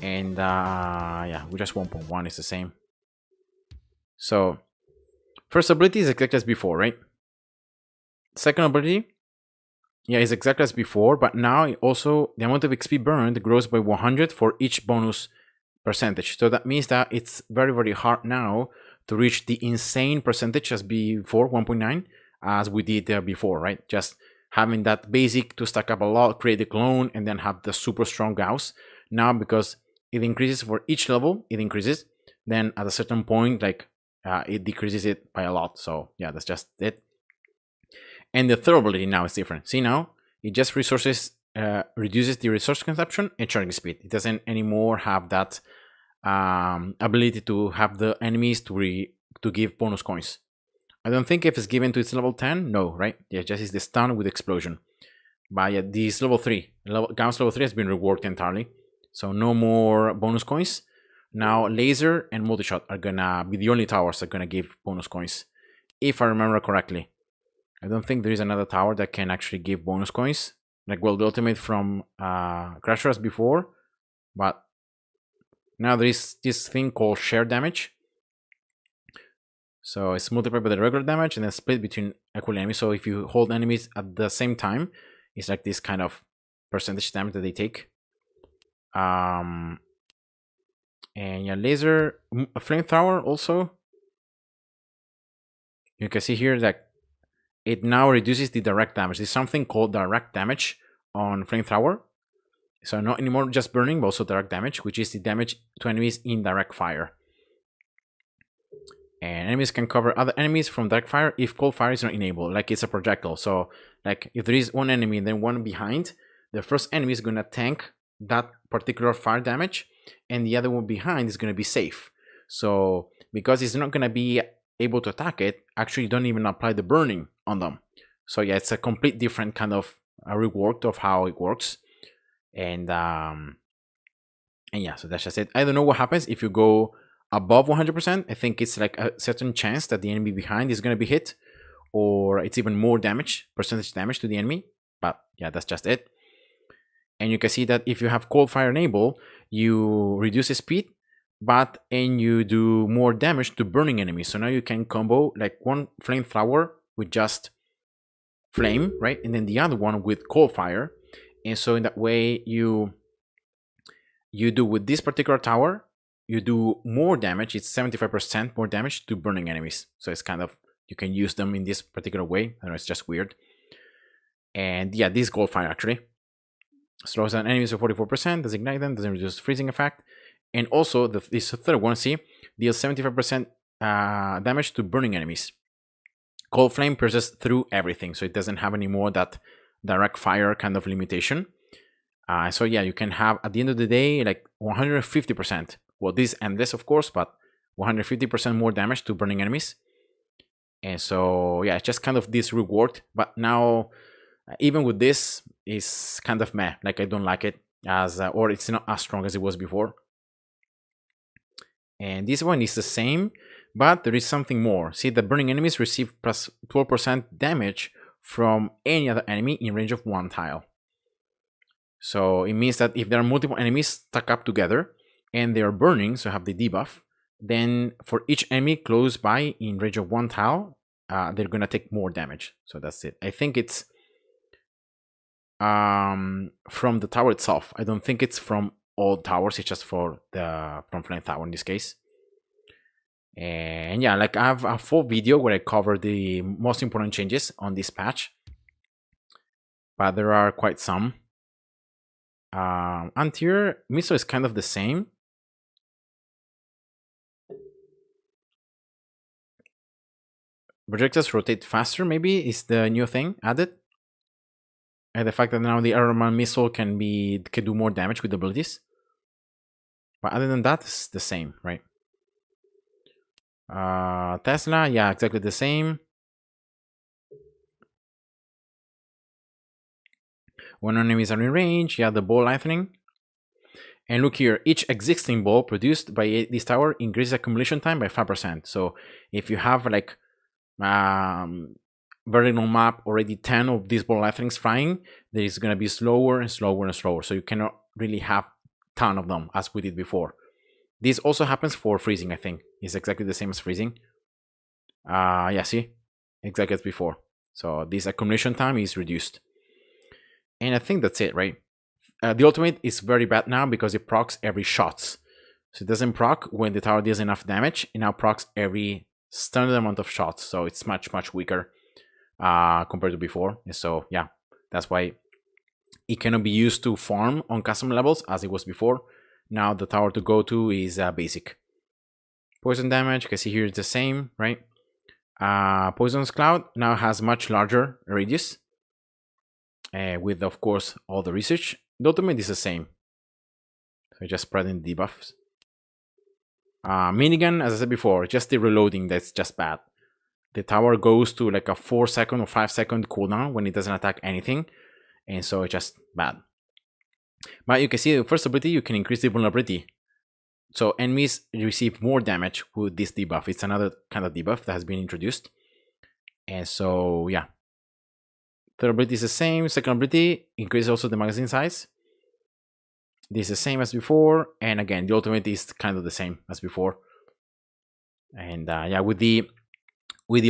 And yeah, we just 1.1 is the same. So first ability is exactly as before, right? Second ability, yeah, is exactly as before, but now also the amount of XP burned grows by 100 for each bonus percentage. So that means that it's very, very hard now to reach the insane percentage as before, 1.9, as we did there before, right? Just having that basic to stack up a lot, create a clone, and then have the super strong Gauss. Now, because it increases for each level, it increases. Then at a certain point, like it decreases it by a lot. So yeah, that's just it. And the third ability now is different. See now, it just reduces the resource consumption and charging speed. It doesn't anymore have that ability to have the enemies to give bonus coins. I don't think if it's given to its level 10, no, right? Yeah, just is the stun with explosion. But yeah, this level 3, Gauss level 3 has been reworked entirely. So no more bonus coins. Now laser and multi-shot are gonna be the only towers that are gonna give bonus coins, if I remember correctly. I don't think there is another tower that can actually give bonus coins. Like, well, the ultimate from Crusher as before, but now there is this thing called share damage. So it's multiplied by the regular damage and then split between equal enemies. So if you hold enemies at the same time, it's like this kind of percentage damage that they take. And yeah, laser, flamethrower also. You can see here that it now reduces the direct damage. There's something called direct damage on flamethrower. So not anymore just burning, but also direct damage, which is the damage to enemies in direct fire. And enemies can cover other enemies from direct fire if cold fire is not enabled, like it's a projectile. So like if there is one enemy and then one behind, the first enemy is gonna tank that particular fire damage, and the other one behind is gonna be safe. So because it's not gonna be able to attack it, actually you don't even apply the burning on them. So yeah, it's a complete different kind of rework of how it works. And yeah, so that's just it. I don't know what happens if you go above 100%. I think it's like a certain chance that the enemy behind is going to be hit, or it's even more damage, percentage damage to the enemy. But yeah, that's just it. And you can see that if you have cold fire enable, you reduce the speed, and you do more damage to burning enemies. So now you can combo like one flamethrower with just flame, right? And then the other one with cold fire. And so in that way, you do with this particular tower, you do more damage. It's 75% more damage to burning enemies. So it's kind of, you can use them in this particular way. I know, it's just weird. And yeah, this gold fire actually slows down enemies for 44%, does ignite them, doesn't reduce freezing effect. And also this third one, see, deals 75% damage to burning enemies. Cold flame pierces through everything, so it doesn't have any more that direct fire kind of limitation. So yeah, you can have at the end of the day like 150%. Well, this is endless, of course, but 150% more damage to burning enemies. And so yeah, it's just kind of this reward. But now, even with this, is kind of meh. Like, I don't like it as, or it's not as strong as it was before. And this one is the same, but there is something more. See, the burning enemies receive plus 12% damage from any other enemy in range of one tile. So it means that if there are multiple enemies stuck up together and they are burning, so have the debuff, then for each enemy close by in range of one tile, they're gonna take more damage. So that's it. I think it's from the tower itself. I don't think it's from all towers. It's just from Flame Tower in this case. And yeah, like, I have a full video where I cover the most important changes on this patch, but there are quite some. Anterior miso is kind of the same. Projectiles rotate faster, maybe, is the new thing added. And the fact that now the Iron missile can do more damage with abilities. But other than that, it's the same, right? Tesla, yeah, exactly the same. When enemies are in range, yeah, the ball lightning. And look here, each existing ball produced by this tower increases accumulation time by 5%. So if you have like very long map, already 10 of these ball lightnings flying, there is going to be slower and slower and slower. So you cannot really have a ton of them as we did before. This also happens for freezing, I think. It's exactly the same as freezing. Yeah, see? Exactly as before. So this accumulation time is reduced. And I think that's it, right? The ultimate is very bad now because it procs every shots. So it doesn't proc when the tower deals enough damage. It now procs every standard amount of shots. So it's much, much weaker compared to before. And so yeah, that's why it cannot be used to farm on custom levels as it was before. Now the tower to go to is basic. Poison damage, you can see here it's the same, right? Poison's Cloud now has much larger radius. With, of course, all the research. The ultimate is the same. So just spreading debuffs. Minigun, as I said before, just the reloading that's just bad. The tower goes to like a 4-second or 5-second cooldown when it doesn't attack anything. And so it's just bad. But you can see the first ability, you can increase the vulnerability. So enemies receive more damage with this debuff. It's another kind of debuff that has been introduced. And so, yeah. Third ability is the same. Second ability increases also the magazine size. This is the same as before. And again, the ultimate is kind of the same as before. And yeah, with the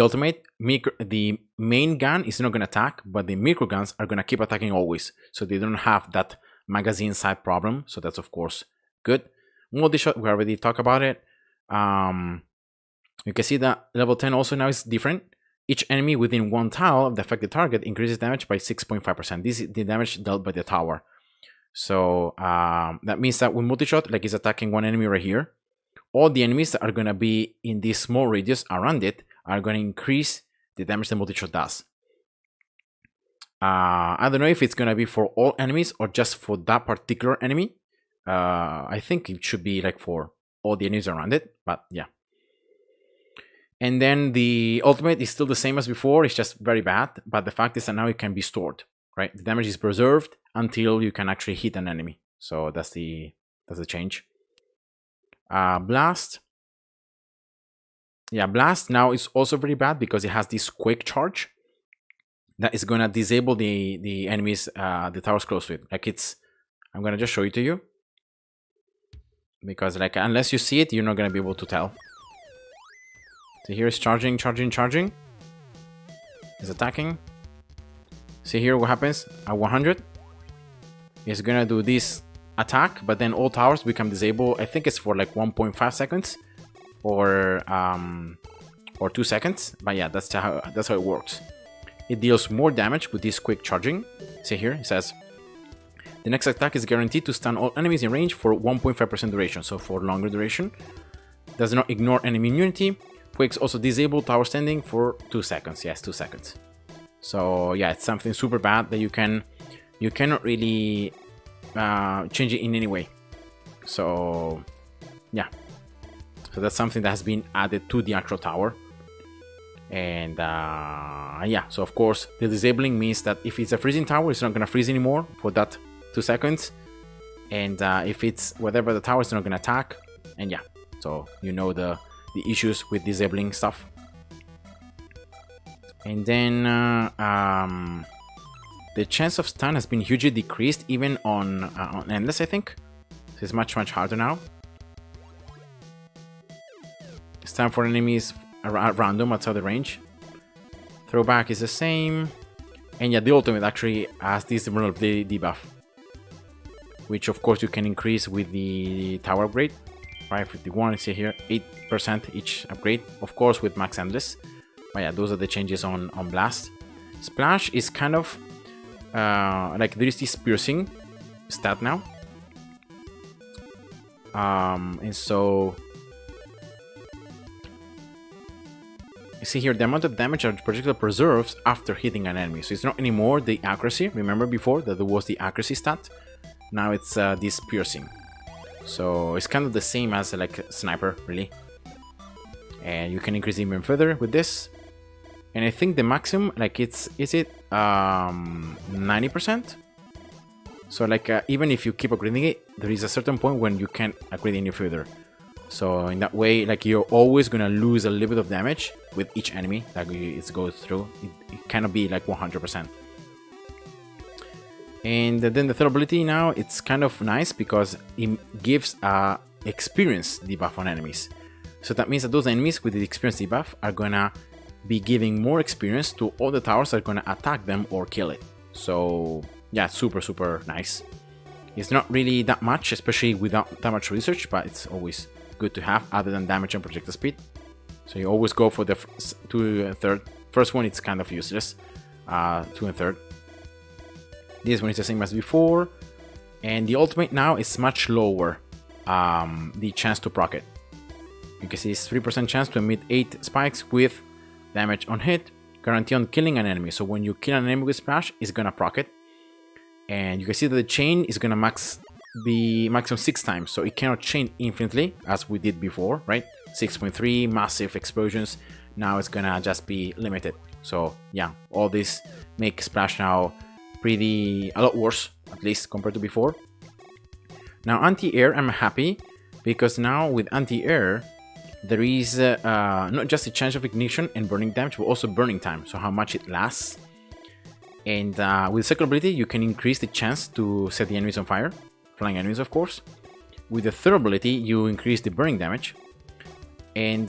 ultimate, the main gun is not going to attack, but the micro guns are going to keep attacking always. So they don't have that magazine side problem. So that's, of course, good. Multi-shot, we already talked about it. You can see that level 10 also now is different. Each enemy within one tile of the affected target increases damage by 6.5%. This is the damage dealt by the tower. So that means that with multi-shot, like it's attacking one enemy right here, all the enemies that are going to be in this small radius around it are going to increase the damage the multi-shot does. I don't know if it's going to be for all enemies or just for that particular enemy. I think it should be like for all the enemies around it, but yeah. And then the ultimate is still the same as before. It's just very bad, but the fact is that now it can be stored, right? The damage is preserved until you can actually hit an enemy. So that's the change. Blast. Yeah, Blast now is also very bad because it has this quick charge that is gonna disable the enemies, the towers close to it. Like I'm gonna just show it to you because like unless you see it, you're not gonna be able to tell. So here it's charging. It's attacking. See here what happens at 100. It's gonna do this attack, but then all towers become disabled. I think it's for like 1.5 seconds or 2 seconds. But yeah, that's how it works. It deals more damage with this quick charging. See here, it says the next attack is guaranteed to stun all enemies in range for 1.5% duration. So for longer duration. Does not ignore enemy immunity. Quakes also disable tower standing for 2 seconds. Yes, 2 seconds. So yeah, it's something super bad that you cannot really change it in any way. So yeah, so that's something that has been added to the actual tower. And yeah, so of course the disabling means that if it's a freezing tower, it's not gonna freeze anymore for that 2 seconds. And if it's whatever the tower, it's not gonna attack. And yeah, so you know the issues with disabling stuff. And then the chance of stun has been hugely decreased even on endless, I think. So it's much harder now. Stun for enemies at random outside the range. Throwback is the same. And yeah, the ultimate actually has this vulnerability debuff, which of course you can increase with the tower upgrade. 551, you see here, 8% each upgrade, of course with max endless. But yeah, those are the changes on Blast. Splash is kind of like there is this piercing stat now. And so you see here the amount of damage a projectile preserves after hitting an enemy. So it's not anymore the accuracy. Remember before that there was the accuracy stat. Now it's this piercing. So it's kind of the same as like a sniper, really. And you can increase even further with this. And I think the maximum, like is it 90%? So like even if you keep upgrading it, there is a certain point when you can't upgrade any further. So in that way, like you're always gonna lose a little bit of damage with each enemy that it goes through. It cannot be like 100%. And then the third ability now, it's kind of nice because it gives a experience debuff on enemies. So that means that those enemies with the experience debuff are gonna be giving more experience to all the towers that are gonna attack them or kill it. So yeah, super nice. It's not really that much, especially without that much research, but it's always good to have other than damage and projectile speed. So you always go for the 2 and 3rd. First one it's kind of useless. 2 and 3rd. This one is the same as before, and the ultimate now is much lower. The chance to proc it. You can see it's 3% chance to emit 8 spikes with damage on hit, guarantee on killing an enemy. So when you kill an enemy with splash, it's gonna proc it. And you can see that the chain is gonna be maximum 6 times, so it cannot chain infinitely as we did before, right? 6.3 massive explosions. Now it's gonna just be limited. So yeah, all this make splash now a lot worse, at least compared to before. Now anti-air, I'm happy because now with anti-air there is not just a chance of ignition and burning damage, but also burning time, so how much it lasts. And with the second ability you can increase the chance to set the enemies on fire, flying enemies of course. With the third ability you increase the burning damage. And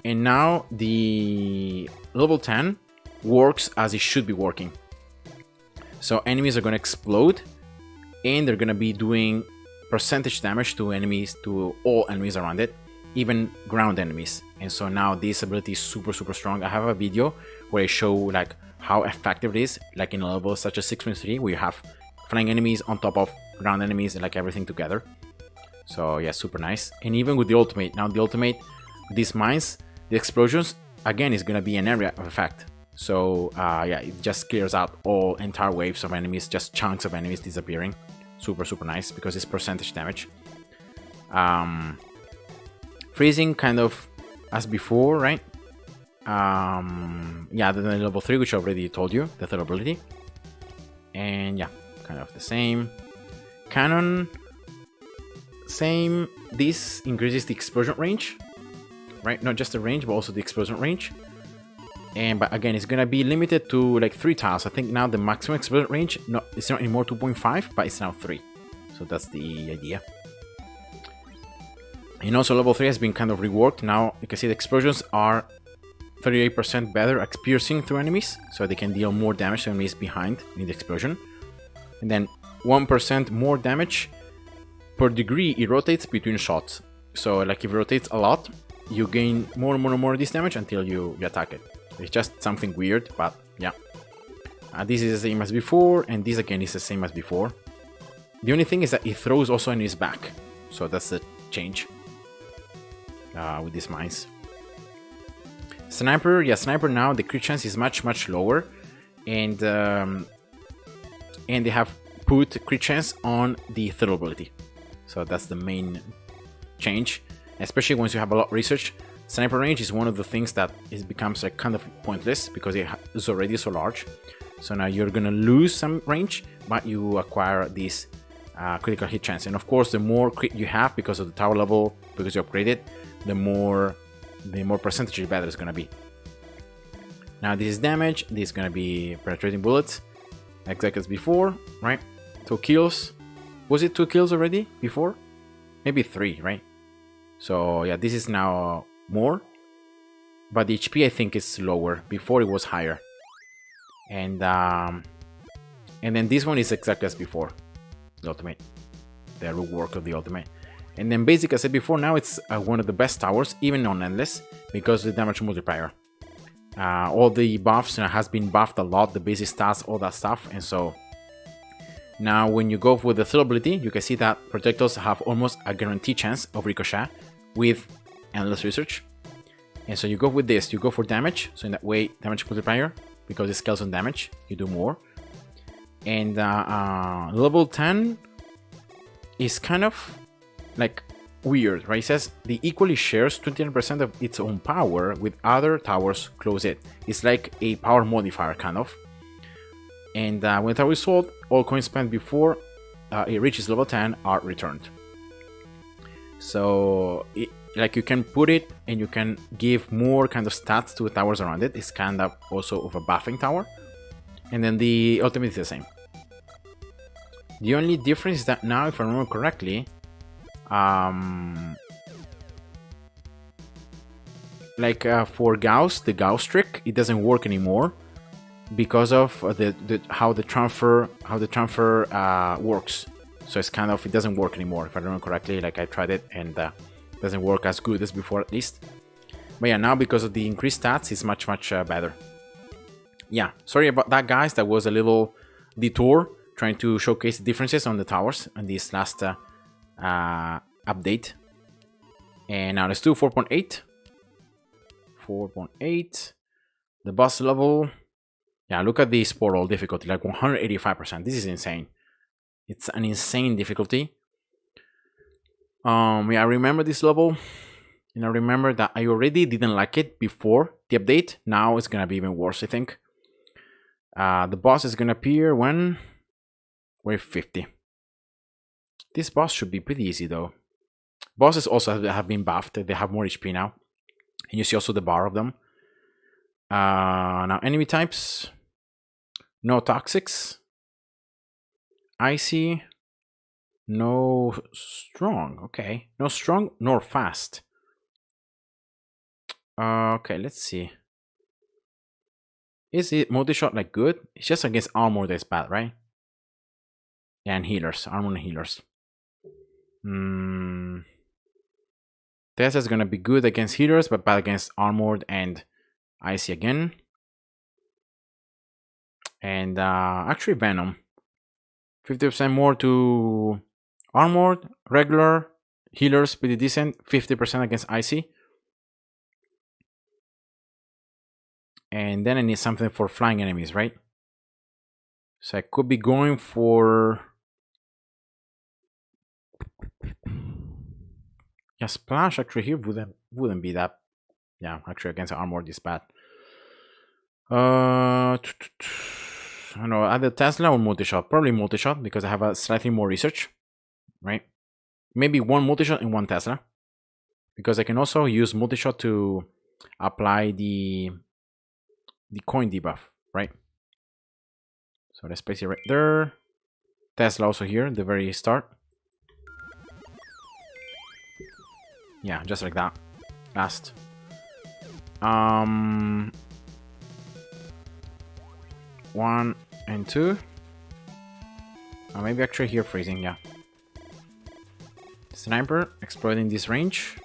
now the level 10 works as it should be working. So enemies are going to explode and they're going to be doing percentage damage to enemies, to all enemies around it, even ground enemies. And so now this ability is super strong. I have a video where I show like how effective it is, like in a level such as 6.3 where you have flying enemies on top of ground enemies and like everything together. So yeah, super nice. And even with the ultimate, now the ultimate, these mines, the explosions, again is gonna be an area of effect. So yeah, it just clears out all entire waves of enemies, just chunks of enemies disappearing. Super nice because it's percentage damage. Freezing kind of as before, right? Yeah, then the level 3, which I already told you, the third ability. And yeah, kind of the same. Cannon, same. This increases the explosion range, right? Not just the range, but also the explosion range. And but again, it's gonna be limited to like 3 tiles. I think now the maximum explosion range, no, it's not anymore 2.5, but it's now 3. So that's the idea. And also level 3 has been kind of reworked. Now you can see the explosions are 38% better at piercing through enemies, so they can deal more damage to enemies behind in the explosion. And then 1% more damage per degree it rotates between shots. So like if it rotates a lot, you gain more and more of this damage until you attack it. It's just something weird, but yeah. This is the same as before, and this again is the same as before. The only thing is that it throws also enemies back, so that's the change with these mines. Sniper, yeah, sniper now the crit chance is much lower, and they have put crit chance on the third ability, so that's the main change. Especially once you have a lot of research, sniper range is one of the things that it becomes like kind of pointless because it is already so large. So now you're gonna lose some range, but you acquire this critical hit chance. And of course, the more crit you have because of the tower level, because you upgraded, the more percentage better it's gonna be. Now this is damage. This is gonna be penetrating bullets, exactly as before, right? 2 kills. Was it 2 kills already before? Maybe 3, right? So yeah, this is now more, but the HP I think is lower. Before it was higher, and then this one is exactly as before, the ultimate, the rework of the ultimate. And then basic, as I said before, now it's one of the best towers, even on endless, because of the damage multiplier. All the buffs has been buffed a lot, the basic stats, all that stuff, and so now when you go with the third ability, you can see that projectiles have almost a guaranteed chance of ricochet with endless research. And so you go with this, you go for damage, so in that way damage multiplier, because it scales on damage, you do more. And level 10 is kind of like weird, right? It says the equally shares 29% of its own power with other towers close it. It's like a power modifier kind of. And when the tower is sold, all coins spent before it reaches level 10 are returned. So like you can put it and you can give more kind of stats to the towers around it. It's kind of also of a buffing tower. And then the ultimate is the same. The only difference is that now, if I remember correctly, for Gauss, the Gauss trick, it doesn't work anymore because of how the transfer works. So it's kind of, it doesn't work anymore, if I remember correctly. Like I tried it and doesn't work as good as before, at least. But yeah, now because of the increased stats, it's much better. Yeah, sorry about that, guys. That was a little detour trying to showcase the differences on the towers on this last update. And now let's do 4.8. 4.8. The boss level. Yeah, look at this portal difficulty, like 185%. This is insane. It's an insane difficulty. Yeah, I remember this level, and I remember that I already didn't like it before the update. Now it's gonna be even worse, I think. The boss is gonna appear when we're 50. This boss should be pretty easy though. Bosses also have been buffed. They have more HP now, and you see also the bar of them. Now enemy types. No toxics. Icy. No strong. Okay. No strong nor fast. Okay, let's see. Is it multi-shot like good? It's just against armor that's bad, right? Yeah, and healers. Armor and healers. Tesla's gonna be good against healers, but bad against armored and icy again. And actually Venom. 50% more to armored, regular, healers pretty decent. 50% against icy. And then I need something for flying enemies, right? So I could be going for... Yeah, splash actually here wouldn't be that... Yeah, actually against armored is bad. I don't know, either Tesla or multi-shot. Probably multi-shot because I have a slightly more research, right? Maybe one multi-shot and one Tesla, because I can also use multi-shot to apply the coin debuff, right? So let's place it right there. Tesla also here, the very start. Yeah, just like that. Last. 1 and 2. Maybe actually here freezing, yeah. Sniper exploiting this range.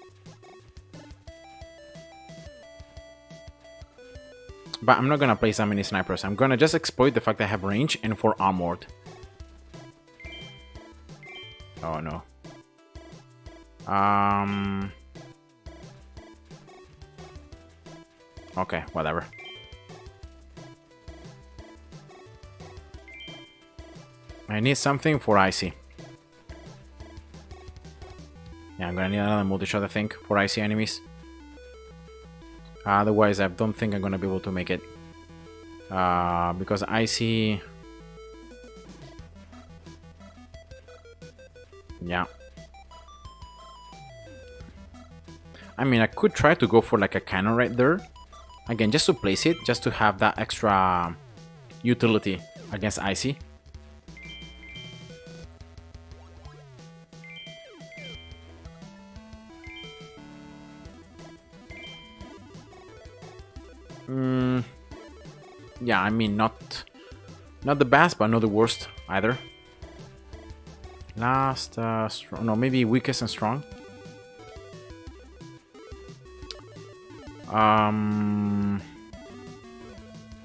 But I'm not gonna place that many snipers. I'm gonna just exploit the fact that I have range and for armored. Oh no. Okay, whatever. I need something for icy. Yeah, I'm gonna need another multi-shot, I think, for icy enemies. Otherwise, I don't think I'm gonna be able to make it. Because icy... Yeah. I mean, I could try to go for like a cannon right there. Again, just to place it, just to have that extra utility against icy. Yeah, I mean, not the best, but not the worst either. Last, strong, no, maybe weakest and strong.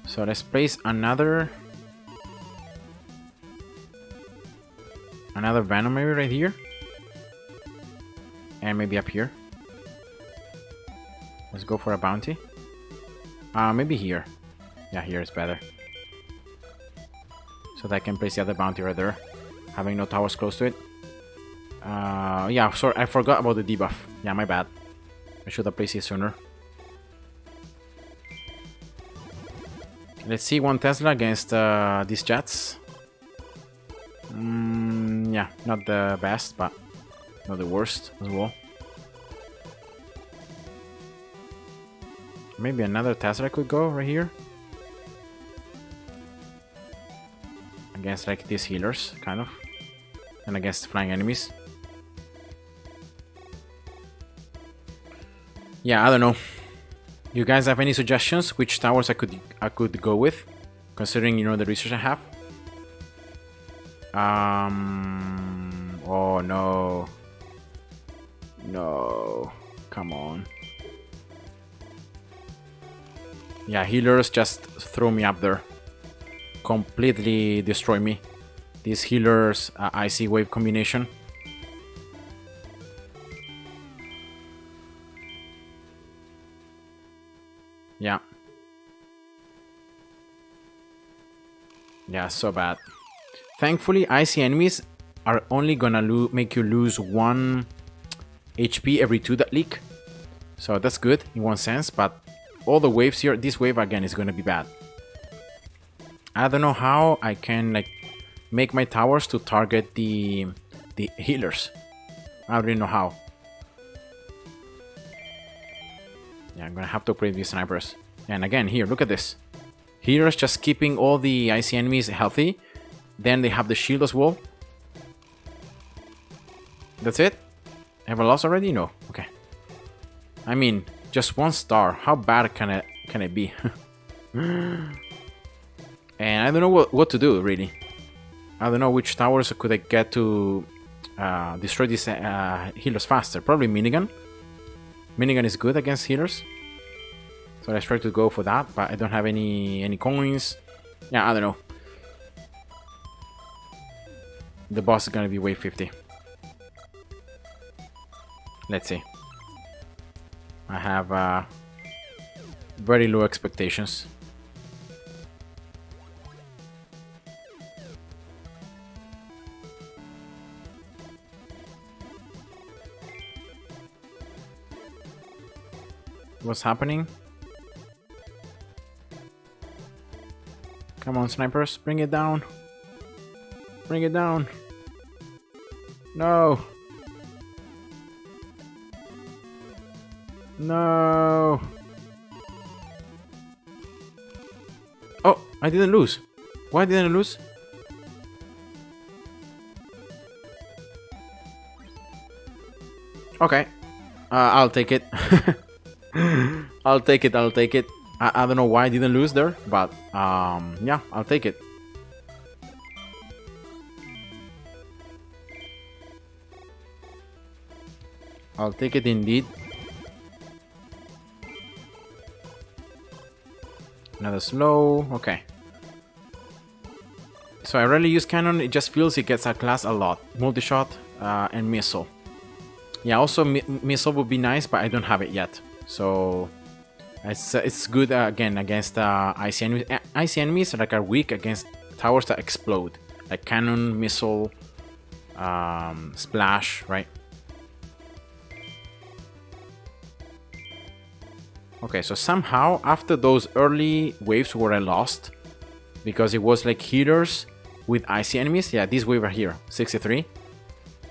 So let's place another Venom maybe right here, and maybe up here. Let's go for a bounty. Maybe here. Yeah, here is better. So that I can place the other bounty right there, having no towers close to it. Yeah, sorry, I forgot about the debuff. Yeah, my bad. I should have placed it sooner. Let's see, one Tesla against these jets. Yeah, not the best, but not the worst as well. Maybe another Tesla could go right here. Against like these healers, kind of. And against flying enemies. Yeah, I don't know. You guys have any suggestions which towers I could go with, considering, you know, the research I have? Oh no. No. Come on. Yeah, healers just throw me up there. Completely destroy me. These healers icy wave combination. Yeah. Yeah, so bad. Thankfully, icy enemies are only gonna make you lose 1 HP every 2 that leak. So that's good in one sense, but all the waves here, this wave again is gonna be bad. I don't know how I can like make my towers to target the healers. I don't really know how. Yeah, I'm gonna have to upgrade these snipers. And again, here, look at this. Healers just keeping all the icy enemies healthy. Then they have the shield as well. That's it? Have I lost already? No. Okay. I mean, just 1 star. How bad can it be? And I don't know what to do, really. I don't know which towers could I get to destroy these healers faster. Probably minigun. Minigun is good against healers. So let's try to go for that, but I don't have any coins. Yeah, I don't know. The boss is gonna be wave 50. Let's see. I have very low expectations. What's happening? Come on, snipers, bring it down. Bring it down. No. No. Oh, I didn't lose. Why didn't I lose? Okay. I'll take it. I'll take it. I'll take it. I don't know why I didn't lose there, but yeah, I'll take it. I'll take it indeed. Another slow. Okay. So I rarely use cannon. It just feels it gets outclassed a lot. Multi-shot and missile. Yeah, also missile would be nice, but I don't have it yet. So it's good again against icy enemies. Icy enemies are weak against towers that explode, like cannon, missile, splash, right? Okay, so somehow after those early waves where I lost, because it was like healers with icy enemies, yeah, this wave right here, 63.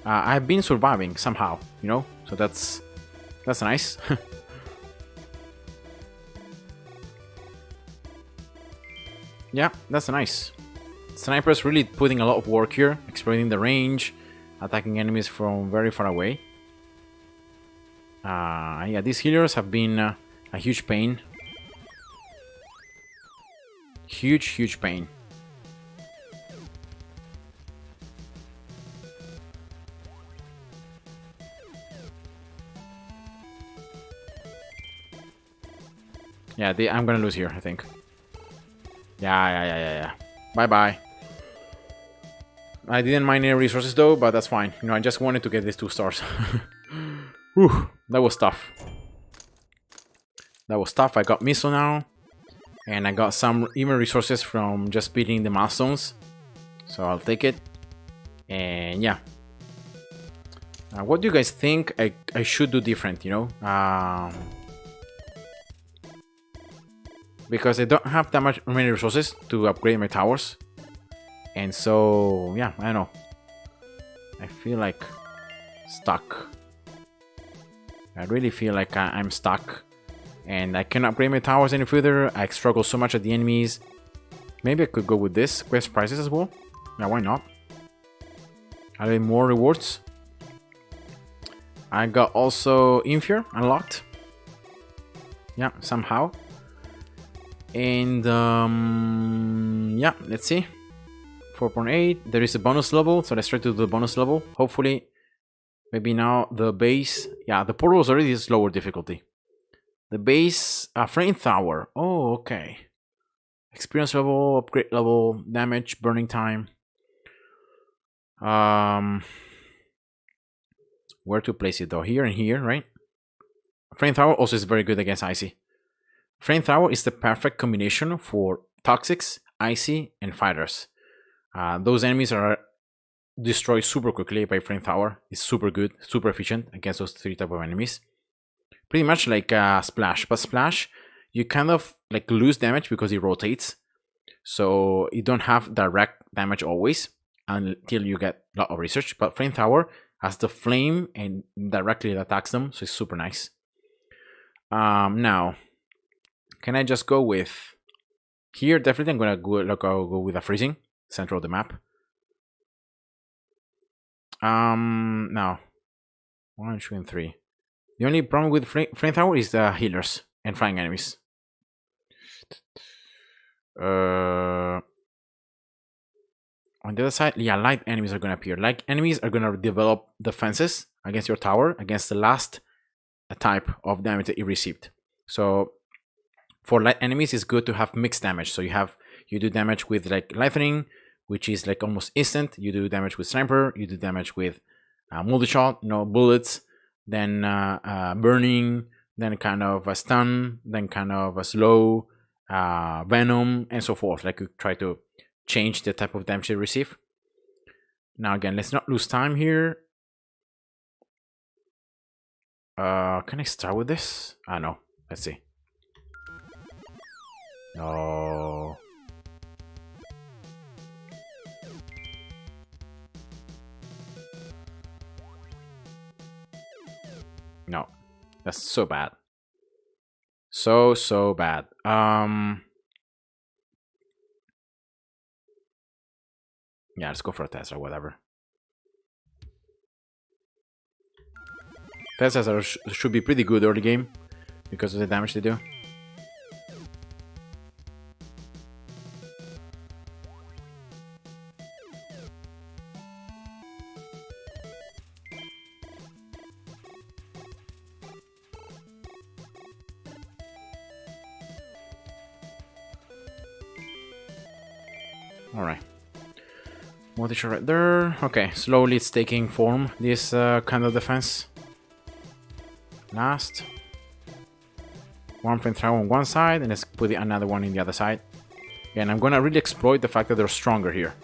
I've been surviving somehow, you know, so that's nice. Yeah, that's nice. Snipers really putting a lot of work here, exploiting the range, attacking enemies from very far away. Yeah, these healers have been a huge pain. Huge pain. Yeah, I'm gonna lose here, I think. Yeah. Bye-bye. I didn't mine any resources though, but that's fine. You know, I just wanted to get these 2 stars. Whew, that was tough. That was tough. I got missile now. And I got some even resources from just beating the milestones. So I'll take it. And yeah. What do you guys think I should do different, you know? because I don't have that many resources to upgrade my towers. And so, yeah, I don't know. I feel like stuck. I really feel like I'm stuck. And I cannot upgrade my towers any further. I struggle so much at the enemies. Maybe I could go with this. Quest prizes as well. Yeah, why not? A little more rewards. I got also Infure unlocked. Yeah, somehow. And yeah, let's see. 4.8. There is a bonus level, so let's try to do the bonus level. Hopefully, maybe now the base. Yeah, the portal was already this lower difficulty. The base, frame tower. Oh, okay. Experience level, upgrade level, damage, burning time. Where to place it though? Here and here, right? Frame tower also is very good against icy. Frame tower is the perfect combination for toxics, icy, and fighters. Those enemies are destroyed super quickly by frame tower. It's super good, super efficient against those three type of enemies. Pretty much like splash, but splash you kind of like lose damage because it rotates, so you don't have direct damage always until you get a lot of research. But flame tower has the flame and directly attacks them, so it's super nice. Now, can I just go with here? Definitely, I'm gonna go with a freezing center of the map. Now 1, 2, and 3. The only problem with flame tower is the healers and flying enemies. On the other side, yeah, light enemies are gonna appear. Light enemies are gonna develop defenses against your tower, against the last type of damage that you received. So for light enemies, it's good to have mixed damage. So you do damage with like lightning, which is like almost instant. You do damage with sniper. You do damage with multi-shot, no bullets. Then burning. Then kind of a stun. Then kind of a slow venom, and so forth. Like you try to change the type of damage you receive. Now again, let's not lose time here. Can I start with this? No. Let's see. No. No. That's so bad. So bad. Yeah, let's go for a test or whatever. Tests should be pretty good early game because of the damage they do. Alright. Multi-shot right there. Okay, slowly it's taking form, this kind of defense. Last. One flamethrower on one side, and let's put another one in the other side. And I'm gonna really exploit the fact that they're stronger here.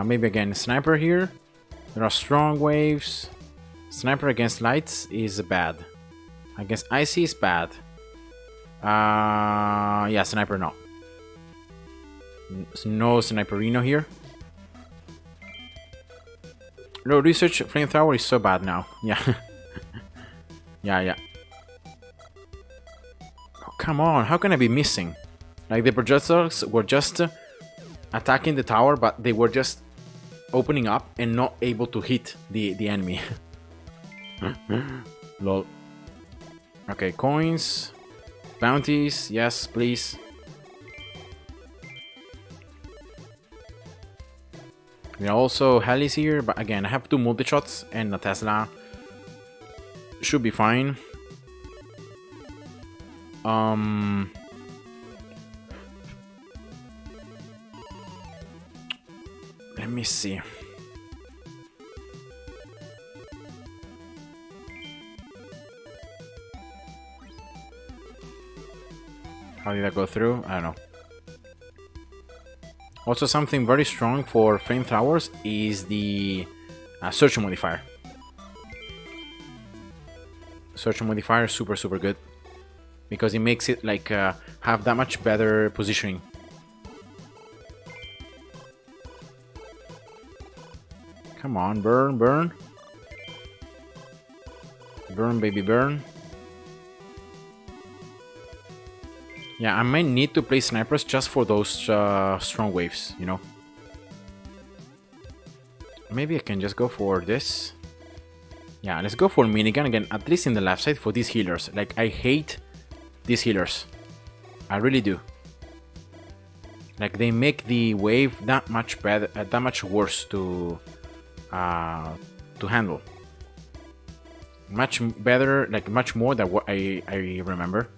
Maybe again, sniper here. There are strong waves. Sniper against lights is bad. Against icy is bad. Yeah, sniper no. No sniperino here. No research. Flamethrower is so bad now. Yeah. yeah. Oh, come on. How can I be missing? Like the projectiles were just attacking the tower, but they were just opening up and not able to hit the enemy. Lol. Okay, coins. Bounties. Yes, please. We are also Hellies here, but again, I have 2 multi-shots and a Tesla. Should be fine. Let me see. How did that go through? I don't know. Also, something very strong for flamethrowers is the search modifier. Search modifier, super good. because it makes it like have that much better positioning. Come on, burn, burn. Burn, baby, burn. Yeah, I might need to play snipers just for those strong waves, you know. Maybe I can just go for this. Yeah, let's go for minigun again, at least in the left side for these healers. Like, I hate these healers. I really do. Like, they make the wave that much better, that much worse to handle. Much better, like much more than what I remember.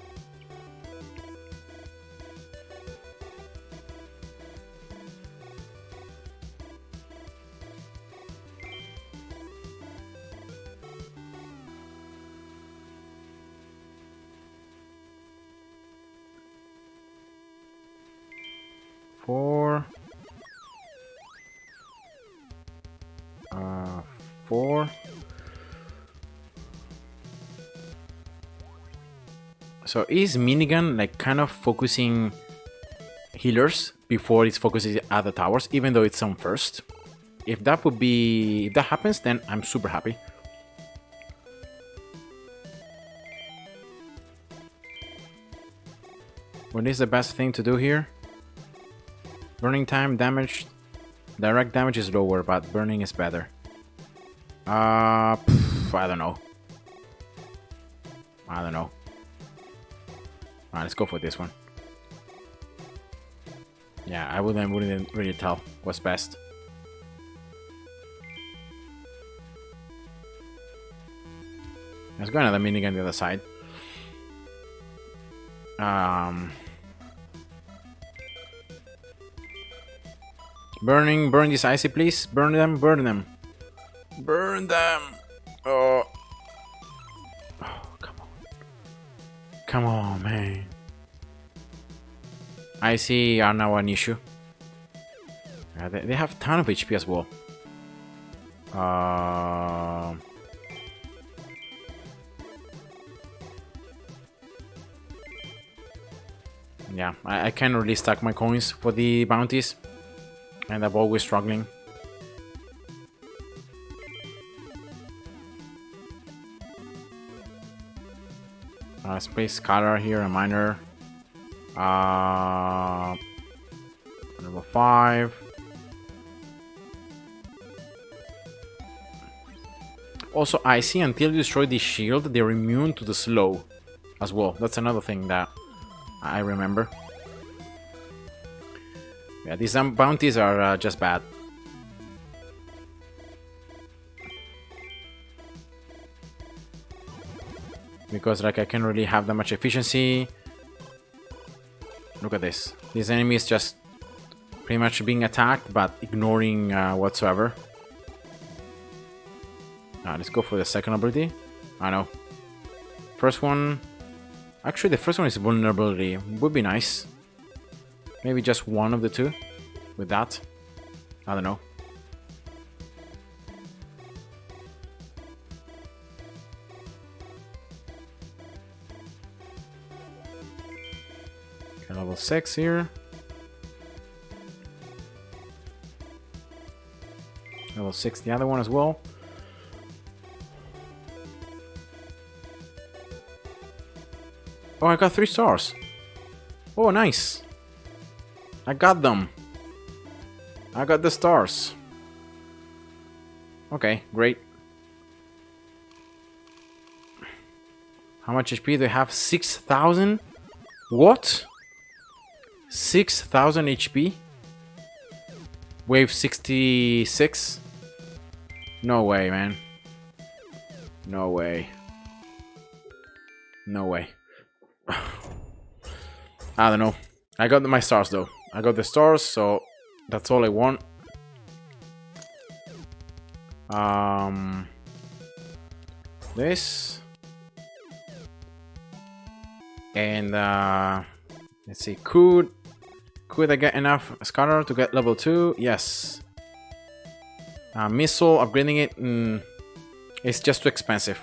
Four. So is minigun like kind of focusing healers before it's focusing at the towers, even though it's on first? If that happens, then I'm super happy. What is the best thing to do here? Burning time, damage, direct damage is lower, but burning is better. I don't know. Alright, let's go for this one. Yeah, I wouldn't really tell what's best. Let's go another minigun on the other side. Burn this icy, please. Burn them, burn them. Burn them! Oh, come on. Come on, man. Icy are now an issue. They have a ton of HP as well. Yeah, I can't really stack my coins for the bounties. And I'm always struggling. Let's play Scholar here, a miner. Level 5. Also, I see until you destroy the shield, they're immune to the slow as well. That's another thing that I remember. Yeah, these bounties are just bad. Because like I can't really have that much efficiency. Look at this. This enemy is just pretty much being attacked but ignoring whatsoever. Let's go for the second ability. I know. First one. Actually, the first one is vulnerability. Would be nice. Maybe just one of the two with that. I don't know. Okay, level 6 here. Level 6 the other one as well. Oh, I got 3 stars. Oh, nice. I got them. I got the stars. Okay, great. How much HP do they have? 6,000? What? 6,000 HP? Wave 66? No way, man. No way. No way. I don't know. I got my stars though. I got the stars, so that's all I want. This. And let's see. Could I get enough Scholar to get level 2? Yes. Missile, upgrading it, it's just too expensive.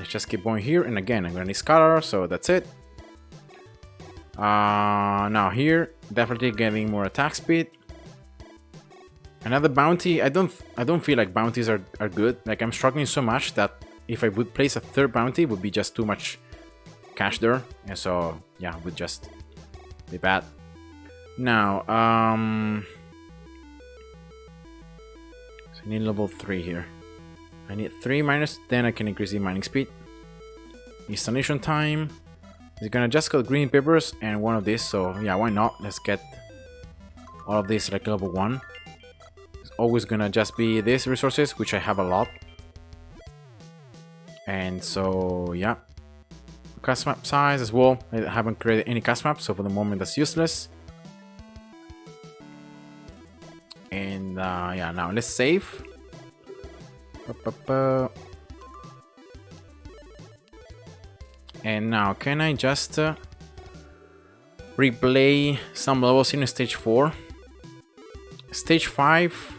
let's just keep going here. And again, I'm gonna need Scholar, so that's it. Now here, definitely getting more attack speed. Another bounty. I don't feel like bounties are good. Like, I'm struggling so much that if I would place a third bounty, it would be just too much cash there. And so yeah, it would just be bad. Now, so I need level 3 here. I need 3 minus, then I can increase the mining speed. Installation time. It's gonna just got green papers and one of these, so yeah, why not? Let's get all of these like level 1. It's always gonna just be these resources, which I have a lot. And so yeah. Cast map size as well. I haven't created any cast map, so for the moment that's useless. And yeah, now let's save. And now, can I just replay some levels in stage 4? Stage 5.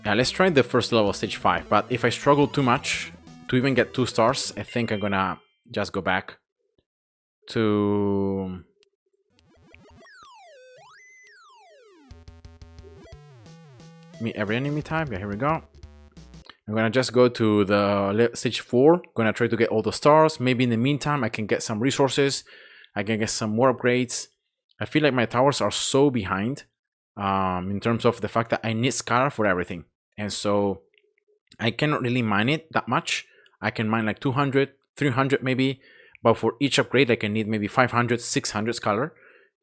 Yeah, let's try the first level, stage 5. But if I struggle too much to even get 2 stars, I think I'm gonna just go back to meet every enemy type. Yeah, here we go. I'm gonna just go to the stage 4. Gonna try to get all the stars. Maybe in the meantime I can get some resources. I can get some more upgrades. I feel like my towers are so behind in terms of the fact that I need Scar for everything. And so I cannot really mine it that much. I can mine like 200, 300 maybe. But for each upgrade I can need maybe 500, 600 Scholar.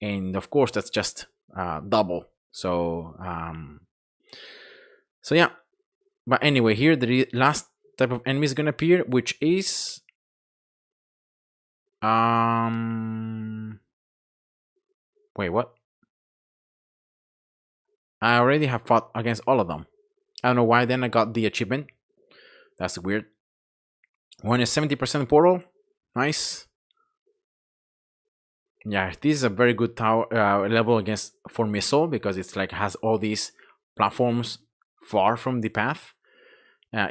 And of course that's just double. So yeah. But anyway, here the last type of enemy is gonna appear, which is wait, what? I already have fought against all of them. I don't know why then I got the achievement. That's weird. One is 70% portal. Nice. Yeah, this is a very good tower level against for missile, because it's like has all these platforms far from the path.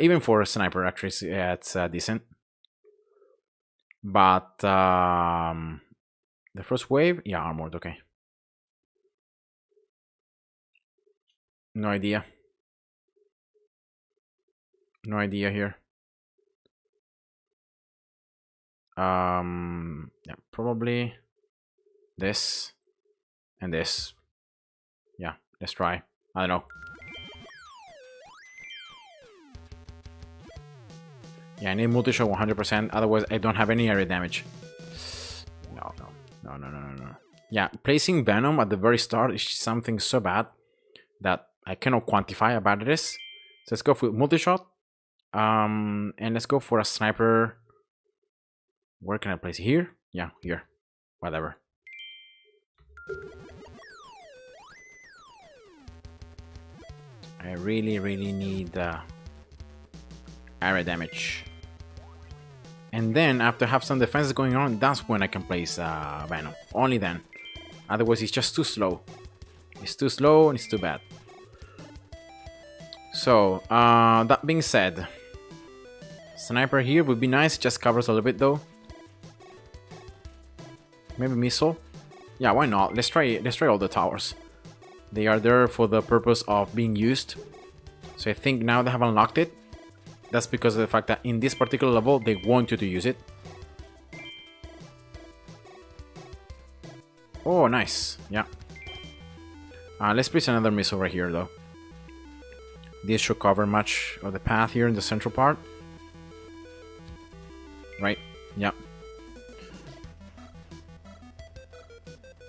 Even for a sniper, actually, yeah, it's decent. But the first wave, yeah, armored, okay. No idea. No idea here. Yeah, probably this and this. Yeah, let's try. I don't know. Yeah, I need multi-shot 100%, otherwise I don't have any area damage. No. Yeah, placing Venom at the very start is something so bad that I cannot quantify how bad it is. So let's go for multi-shot. And let's go for a sniper. Where can I place it? Here? Yeah, here. Whatever. I really need area damage. And then after I have some defenses going on, that's when I can place Venom. Only then. Otherwise it's just too slow. It's too slow and it's too bad. So that being said, sniper here would be nice. Just covers a little bit though. Maybe missile. Yeah, why not? Let's try all the towers. They are there for the purpose of being used. So I think now they have unlocked it. That's because of the fact that in this particular level, they want you to use it. Oh, nice. Yeah. Let's place another missile right here, though. This should cover much of the path here in the central part. Right? Yeah.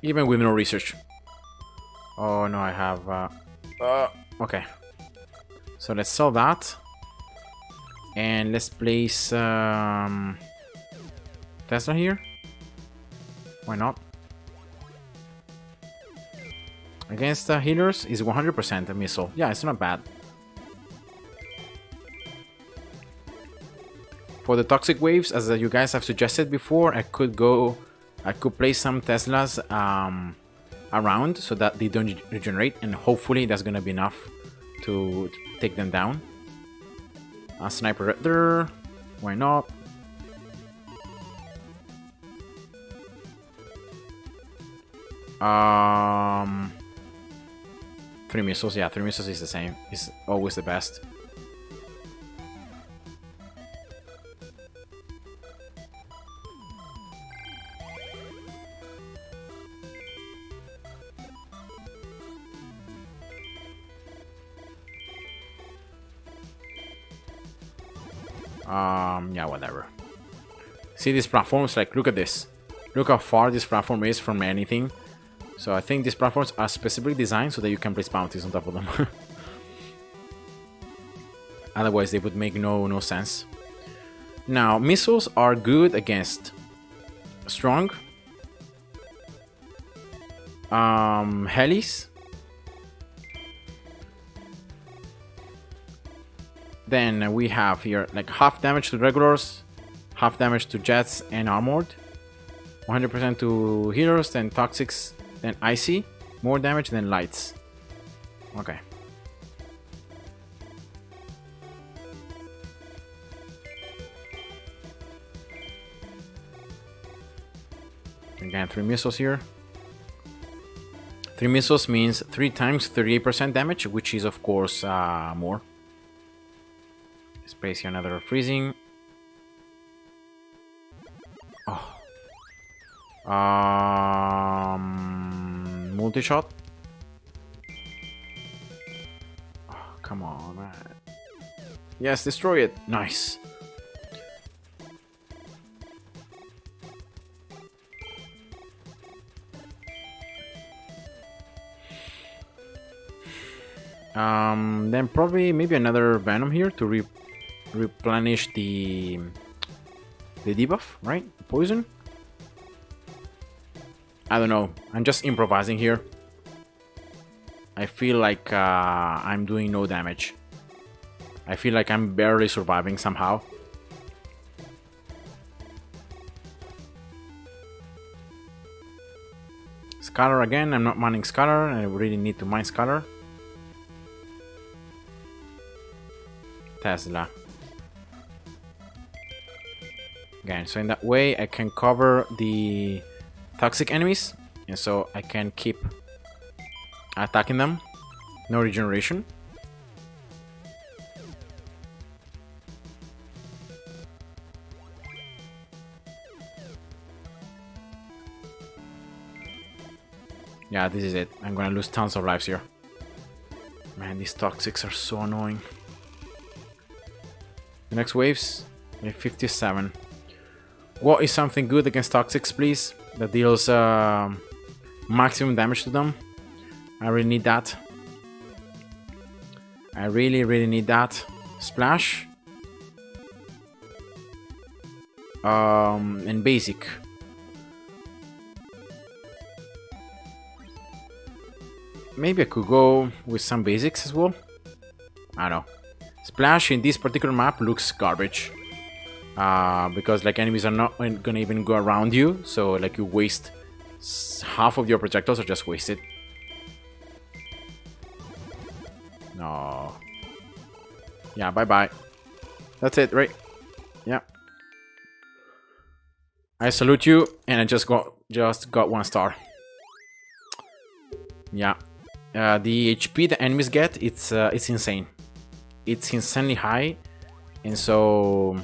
Even with no research. Oh, no, I have... okay. So let's sell that. And let's place Tesla here. Why not? Against healers is 100% a missile. Yeah, it's not bad. For the toxic waves, as you guys have suggested before, I could place some Teslas around so that they don't regenerate, and hopefully that's gonna be enough to take them down. A sniper right there. Why not? Three missiles. Yeah, three missiles is the same. It's always the best. Yeah, whatever. See these platforms? Like, look at this. Look how far this platform is from anything. So I think these platforms are specifically designed so that you can place bounties on top of them. Otherwise, they would make no sense. Now, missiles are good against strong, helis. Then we have here like half damage to regulars, half damage to jets and armored, 100% to heroes, then toxics, then icy, more damage than lights. Okay. Again, 3 missiles here. 3 missiles means 3 times 38% damage, which is of course more. Let's place here another freezing. Oh. Multi-shot. Oh, come on, man. Yes, destroy it. Nice. Then probably maybe another Venom here to replenish the debuff, right? Poison. I don't know. I'm just improvising here. I feel like I'm doing no damage. I feel like I'm barely surviving somehow. Scholar again. I'm not mining Scholar. I really need to mine Scholar. Tesla. Again, so in that way I can cover the toxic enemies, and so I can keep attacking them. No regeneration. Yeah, this is it. I'm gonna lose tons of lives here. Man, these toxics are so annoying. The next waves, 57. What is something good against toxics, please? That deals maximum damage to them. I really need that. I really need that. Splash. And basic. Maybe I could go with some basics as well. I don't know. Splash in this particular map looks garbage. Because like enemies are not gonna even go around you, so like you waste half of your projectiles are just wasted. No. Yeah, bye. That's it, right? Yeah. I salute you, and I just got 1 star. Yeah. The HP the enemies get, it's insane. It's insanely high, and so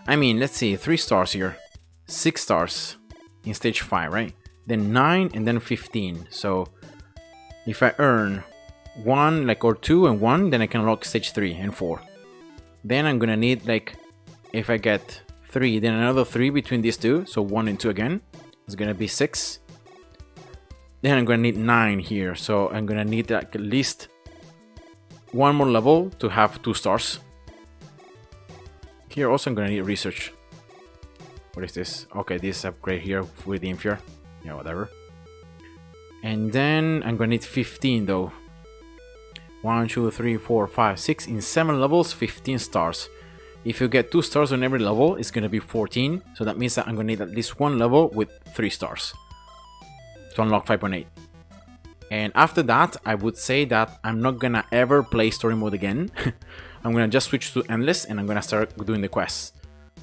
I mean, let's see, 3 stars here, 6 stars in stage 5, right? Then 9 and then 15. So if I earn 1, like, or 2 and 1, then I can unlock stage 3 and 4. Then I'm gonna need, like, if I get 3, then another 3 between these two, so 1 and 2 again. It's gonna be 6. Then I'm gonna need 9 here, so I'm gonna need like at least 1 more level to have 2 stars. Here also I'm gonna need research. What is this? Okay, this upgrade here with the Inferior. Yeah, whatever. And then I'm gonna need 15 though. 1, 2, 3, 4, 5, 6. In 7 levels, 15 stars. If you get 2 stars on every level, it's gonna be 14. So that means that I'm gonna need at least 1 level with 3 stars to unlock 5.8. And after that, I would say that I'm not gonna ever play story mode again. I'm gonna just switch to endless and I'm gonna start doing the quests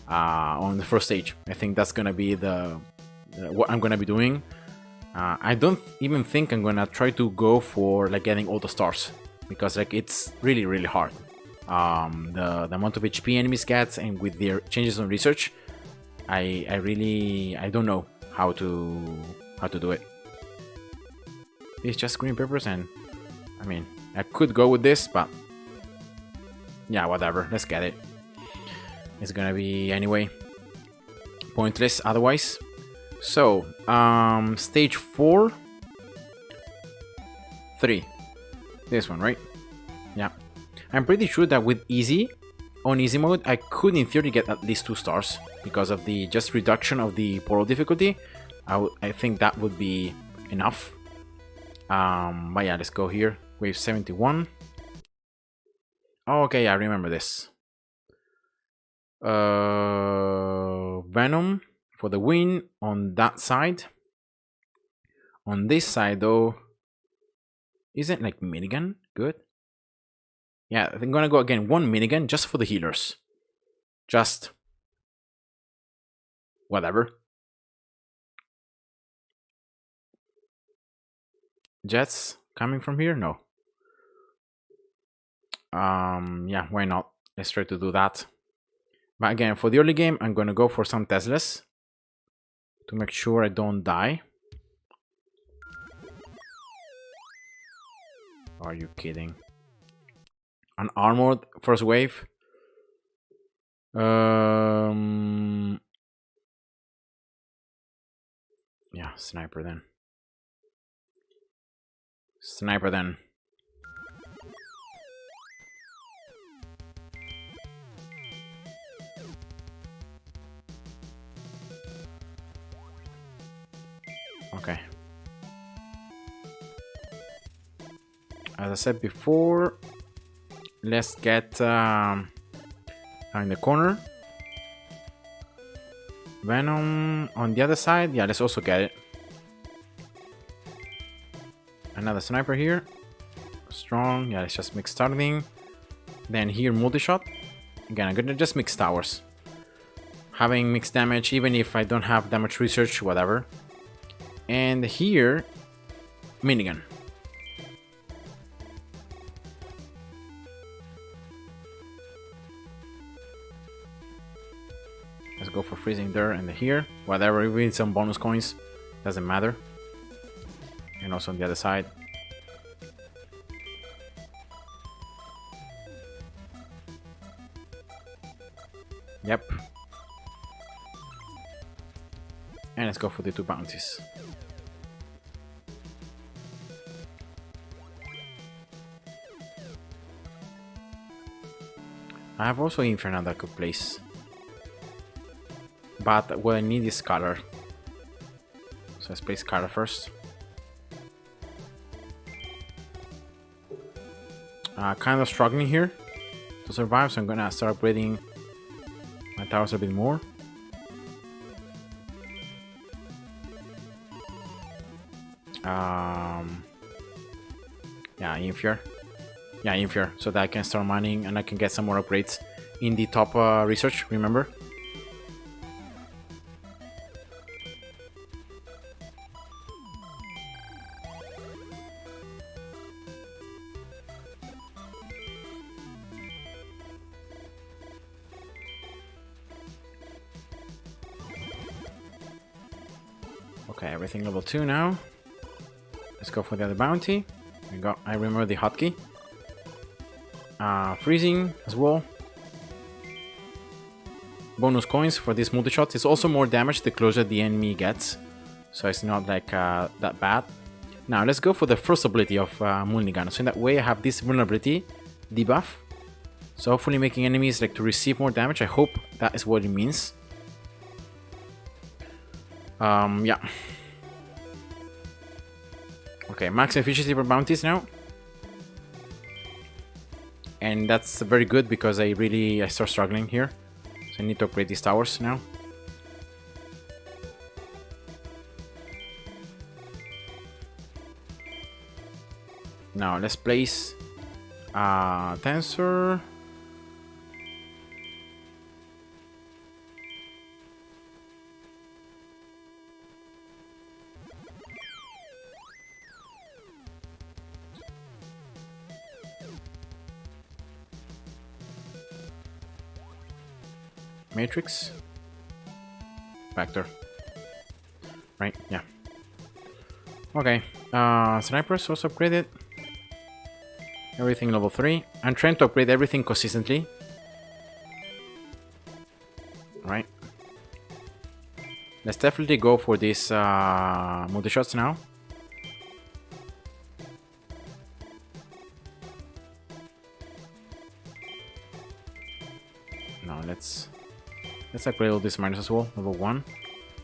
on the first stage. I think that's gonna be the what I'm gonna be doing. I don't even think I'm gonna try to go for like getting all the stars, because like it's really hard. The amount of HP enemies get, and with their changes on research, I don't know how to do it. It's just green peppers, and I mean I could go with this, but yeah, whatever, let's get it. It's gonna be anyway pointless otherwise. So stage 4 3, this one, right? Yeah, I'm pretty sure that with easy, on easy mode, I could in theory get at least 2 stars because of the just reduction of the portal difficulty. I think that would be enough. But yeah, let's go here. Wave 71. Oh, okay, I remember this. Venom for the win on that side. On this side though, isn't like minigun good? Yeah, I'm gonna go again, 1 minigun just for the healers. Just whatever. Jets coming from here? No. Yeah, why not? Let's try to do that. But again, for the early game, I'm gonna go for some Teslas to make sure I don't die. Are you kidding? An armored first wave? Yeah, sniper then. Sniper then. Okay. As I said before, let's get in the corner. Venom on the other side. Yeah, let's also get it. Another sniper here. Strong. Yeah, let's just mix starting. Then here, multi-shot. Again, I'm gonna just mix towers. Having mixed damage, even if I don't have damage research, whatever. And here, minigun. Let's go for freezing there and here. Whatever, we need some bonus coins. Doesn't matter. And also on the other side. Yep. And let's go for the 2 bounties. I have also Infinitode that could place. But what I need is color. So let's place color first. Kind of struggling here to survive, so I'm gonna start upgrading my towers a bit more. Yeah, Infure. Yeah, Infure, so that I can start mining and I can get some more upgrades in the top research, remember? Okay, everything level 2 now. Let's go for the other bounty. I remember the hotkey. Freezing as well. Bonus coins for this multi-shot. It's also more damage the closer the enemy gets. So it's not like that bad. Now let's go for the first ability of Mulligan. So in that way I have this vulnerability debuff. So hopefully making enemies like to receive more damage. I hope that is what it means. Yeah. Okay, max efficiency for bounties now. And that's very good because I start struggling here. So I need to upgrade these towers now. Now let's place Tensor. Matrix. Vector. Right, yeah. Okay. Snipers also upgraded. Everything level 3. I'm trying to upgrade everything consistently. Right. Let's definitely go for these multi-shots now. No, let's upgrade all these miners as well. Level 1.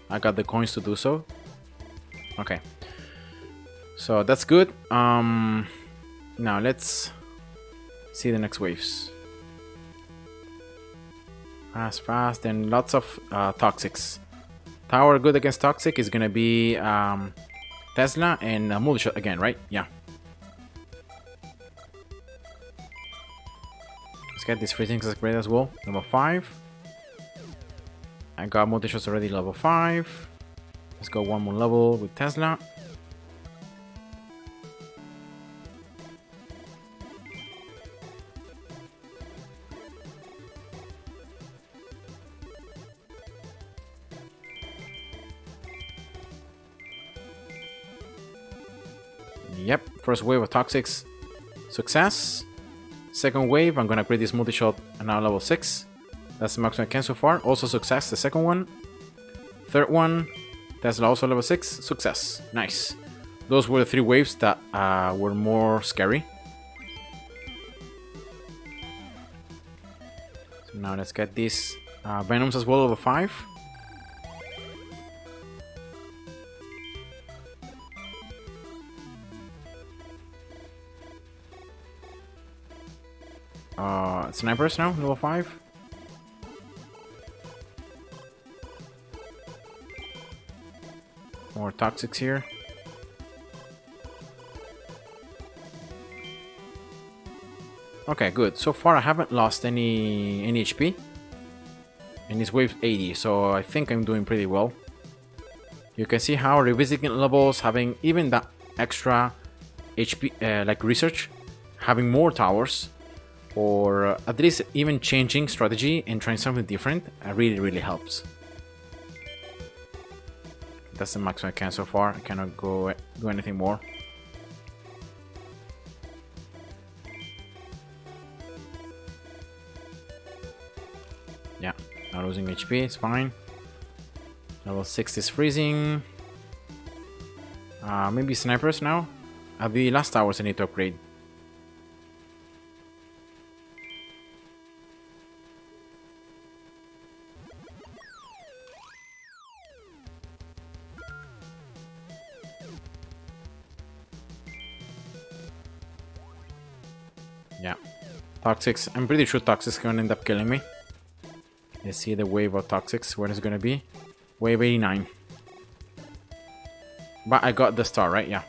I got the coins to do so. Okay. So that's good. Now let's see the next waves. Fast, and lots of toxics. Tower good against toxic is gonna be Tesla and multi-shot again, right? Yeah. Let's get this freezing upgrade as well. Level 5. I got multi-shots already level 5. Let's go one more level with Tesla. Yep, first wave of toxics, success. Second wave, I'm gonna upgrade this multi-shot and now level 6. That's the maximum I can so far. Also success, the second one. Third one, Tesla also level 6, success. Nice. Those were the 3 waves that were more scary. So now let's get these Venoms as well, level 5. Snipers now, level 5. More toxics here. Okay, good. So far I haven't lost any HP. And it's wave 80, so I think I'm doing pretty well. You can see how revisiting levels, having even that extra HP, like research, having more towers, or at least even changing strategy and trying something different really helps. That's the maximum I can so far. I cannot go do anything more. Yeah, not losing HP, it's fine. Level 6 is freezing. Maybe snipers now. The last towers I need to upgrade. Yeah, toxics. I'm pretty sure toxics gonna end up killing me. Let's see the wave of toxics. Where is it gonna be? Wave 89. But I got the star, right? Yeah.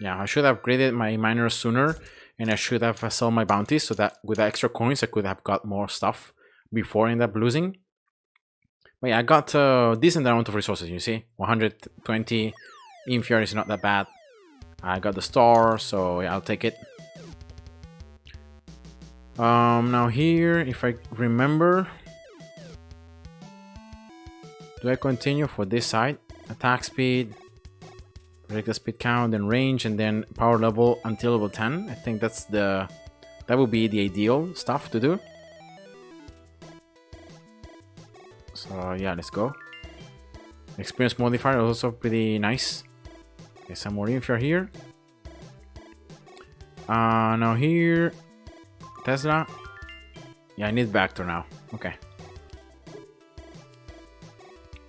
Yeah, I should have upgraded my miners sooner, and I should have sold my bounties so that with the extra coins I could have got more stuff before I end up losing. But yeah, I got a decent amount of resources, you see. 120. Infier is not that bad. I got the star, so yeah, I'll take it. Now here, if I remember, do I continue for this side? Attack speed, predict the speed count, and range, and then power level until level 10. I think that would be the ideal stuff to do. So yeah, let's go. Experience modifier is also pretty nice. Okay, some more info here. Now here, Tesla. Yeah, I need Vector now. Okay.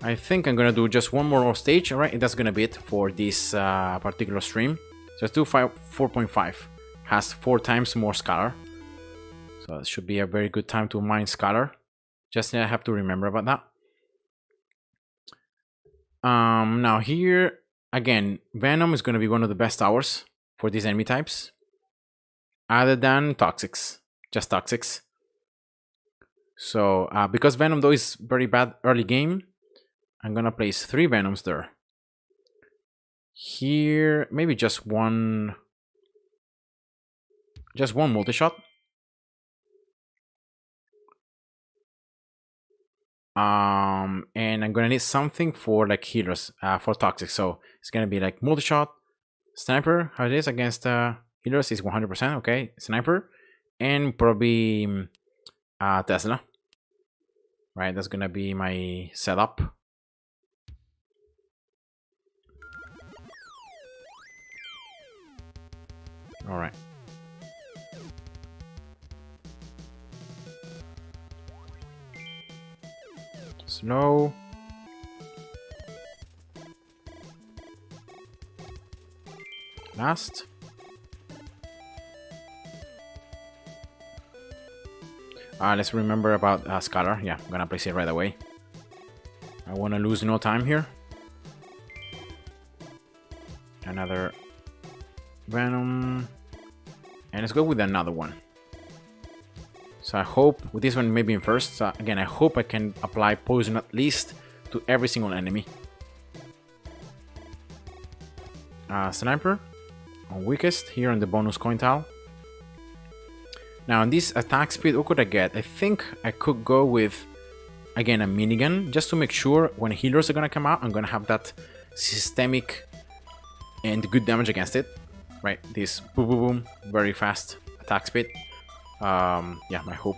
I think I'm gonna do just one more stage, alright? That's gonna be it for this particular stream. So let's do 4.5. Has 4 times more Scholar. So it should be a very good time to mine Scholar. Just I have to remember about that. Now here, again, Venom is gonna be one of the best towers for these enemy types. Other than Toxics. Just Toxics. So, because Venom though is very bad early game, I'm gonna place 3 Venoms there. Here, maybe just one multi-shot. And I'm gonna need something for like healers, for toxic. So it's gonna be like multi-shot, sniper. How it is against healers is 100%. Okay, sniper, and probably Tesla. Right, that's gonna be my setup. All right. Slow. Last. Let's remember about Scholar. Yeah, I'm gonna place it right away. I wanna lose no time here. Another Venom. And let's go with another one. So I hope, with this one maybe in first. So again, I hope I can apply poison at least to every single enemy. Sniper on weakest here on the bonus coin tile. Now on this attack speed, what could I get? I think I could go with, again, a minigun, just to make sure when healers are gonna come out, I'm gonna have that systemic and good damage against it. Right, this boom boom boom, very fast attack speed. Yeah, I hope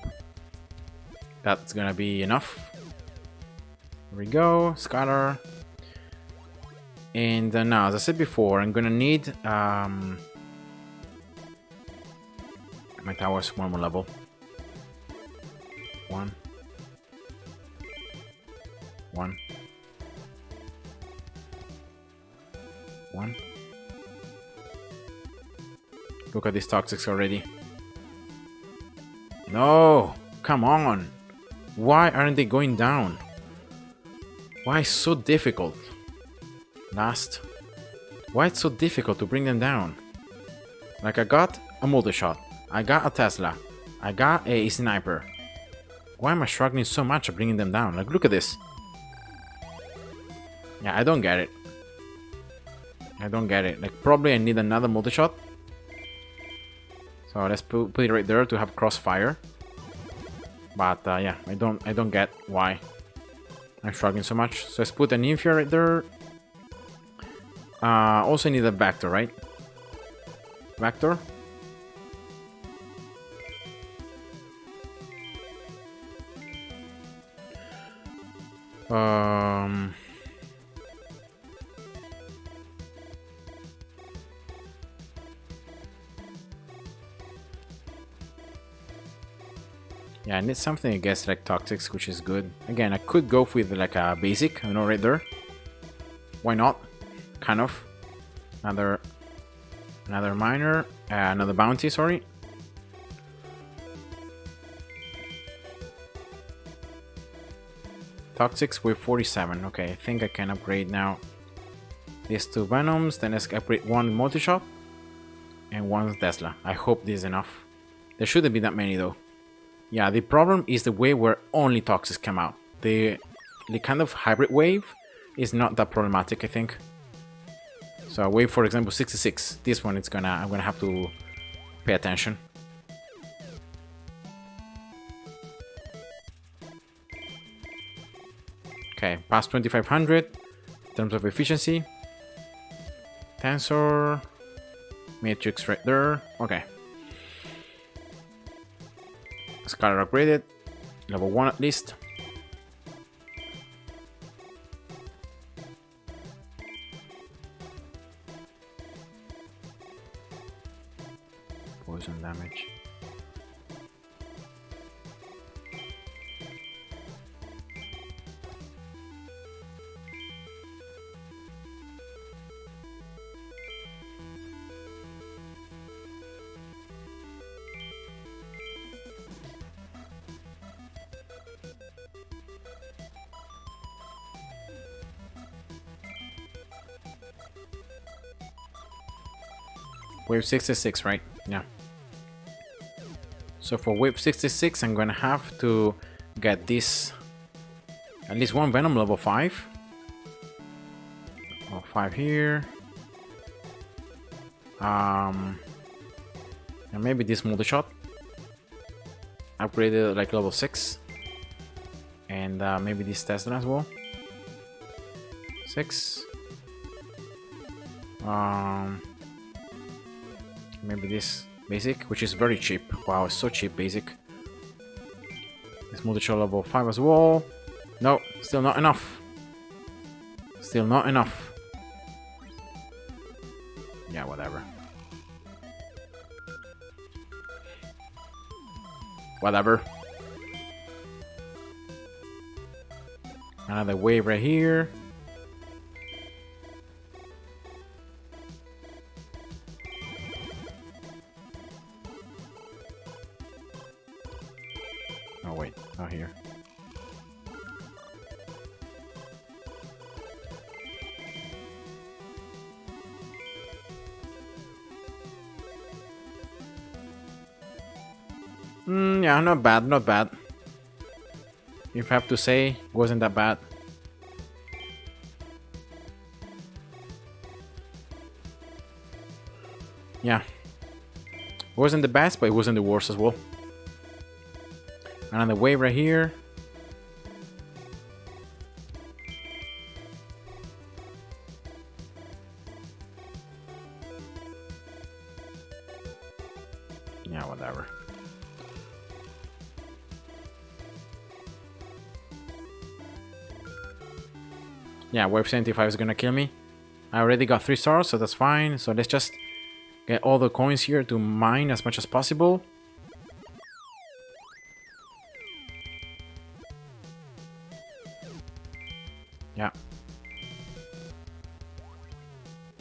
that's gonna be enough. Here we go, Scholar. And now, as I said before, I'm gonna need my tower's one more level. One. Look at these toxics already. No! Come on! Why aren't they going down? Why so difficult? Last. Why it's so difficult to bring them down? Like, I got a multi-shot. I got a Tesla. I got a sniper. Why am I struggling so much at bringing them down? Like, look at this. Yeah, I don't get it. I don't get it. Like, probably I need another multi-shot. So let's put it right there to have crossfire. But yeah, I don't get why I'm struggling so much. So let's put an Infia right there. Also need a Vector, right? Vector. Yeah, I need something against like toxics, which is good. Again, I could go with like a basic, you know, right there. Why not? Kind of. Another miner, another bounty. Sorry. Toxics with 47. Okay, I think I can upgrade now. These two Venoms, then let's upgrade one multi-shot and one Tesla. I hope this is enough. There shouldn't be that many though. Yeah, the problem is the way where only toxics come out. The kind of hybrid wave is not that problematic, I think. So wave, for example, 66. This one I'm gonna have to pay attention. Okay, past 2500 in terms of efficiency. Tensor, Matrix right there. Okay. Scholar upgraded, level 1 at least. Poison damage. Wave 66, right? Yeah. So for wave 66, I'm gonna have to get this, at least one Venom level 5. Oh, 5 here. And maybe this multi-shot. Upgraded like level 6. And maybe this Tesla as well. 6. Maybe this basic, which is very cheap. Wow, it's so cheap, basic. This multi-shot level 5 as well. No, still not enough. Still not enough. Yeah, whatever. Whatever. Another wave right here. Oh wait, not here. Yeah, not bad, not bad. If I have to say, wasn't that bad. Yeah. Wasn't the best, but it wasn't the worst as well. Another wave right here. Yeah, whatever. Yeah, wave 75 is gonna kill me. I already got 3 stars, so that's fine. So let's just get all the coins here to mine as much as possible. Yeah.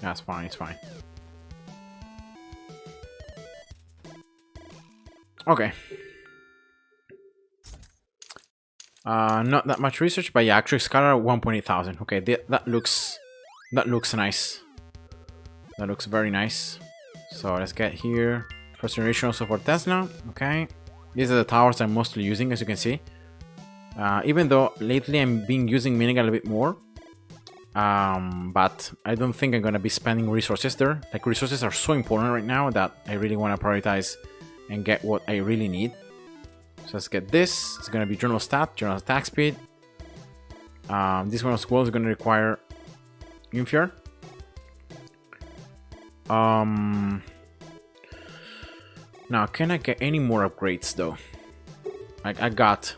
Yeah, it's fine, it's fine. Okay. Not that much research, but yeah, actually Scholar 1.8 thousand. Okay, that looks nice. That looks very nice. So let's get here. First generation also for Tesla. Okay, these are the towers I'm mostly using, as you can see. Even though lately I'm been using minigun a bit more, but I don't think I'm gonna be spending resources there. Like, resources are so important right now that I really want to prioritize and get what I really need. So let's get this. It's gonna be journal stat, journal attack speed. This one as well is gonna require Infier. Now, can I get any more upgrades though? Like, I got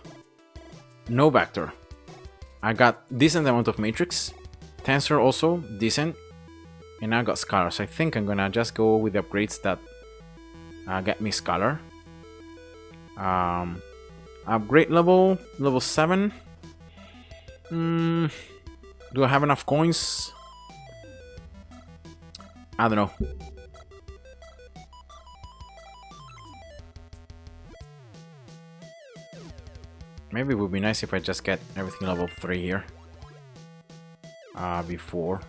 no vector. I got decent amount of matrix. Tensor also decent. And I got Scholar. So I think I'm gonna just go with the upgrades that get me Scholar. Upgrade level 7. Do I have enough coins? I don't know. Maybe it would be nice if I just get everything level 3 here. Before.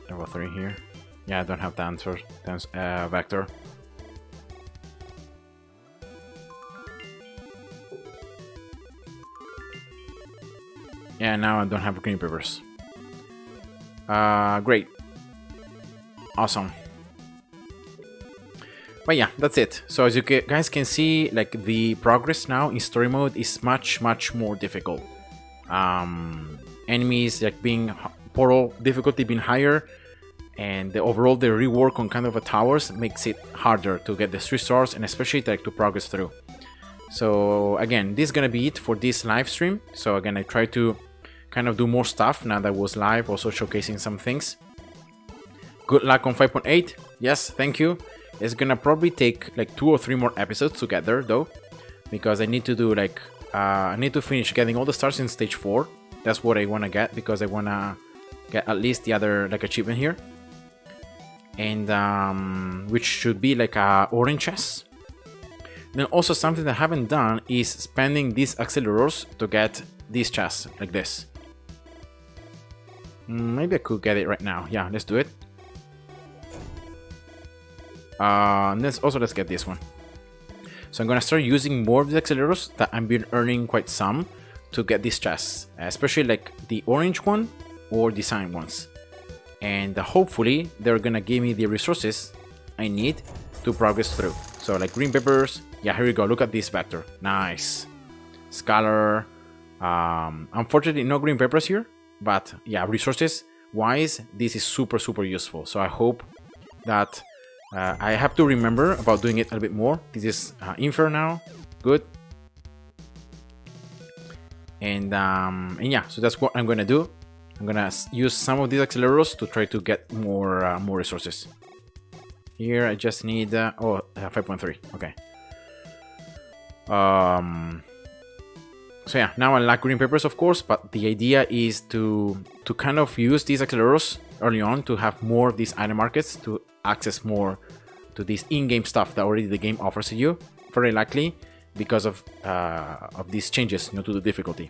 Level 3 here. Yeah, I don't have the answer. Vector. Yeah, now I don't have green papers. Great. Awesome. But yeah, that's it. So as you guys can see, like, the progress now in story mode is much more difficult. Enemies like being portal difficulty being higher, and the rework on kind of a towers makes it harder to get the 3 stars, and especially like to progress through. So again, this is gonna be it for this live stream. So again, I try to kind of do more stuff now that I was live, also showcasing some things. Good luck on 5.8. Yes, thank you. It's gonna probably take like 2 or 3 more episodes together though, because I need to do like I need to finish getting all the stars in stage 4. That's what I want to get, because I want to get at least the other like achievement here, and which should be like a orange chest. Then also something that I haven't done is spending these accelerators to get these chests like this. Maybe I could get it right now. Yeah, let's do it. And let's get this one. So I'm gonna start using more of the accelerators that I've been earning quite some. to get these chests, especially like the orange one or design ones. And hopefully they're gonna give me the resources I need to progress through. So like green peppers, yeah, here we go. Look at this vector, nice. Scholar, unfortunately no green peppers here, but yeah, resources wise, this is super useful. So I hope that I have to remember about doing it a little bit more. This is infer now, good. And yeah, so that's what I'm gonna do. I'm gonna use some of these acceleros to try to get more resources. Here I just need 5.3. Okay. So yeah, now I lack green peppers, of course, but the idea is to kind of use these acceleros early on to have more of these item markets to access more to this in-game stuff that already the game offers to you. Very likely because of these changes, to the difficulty.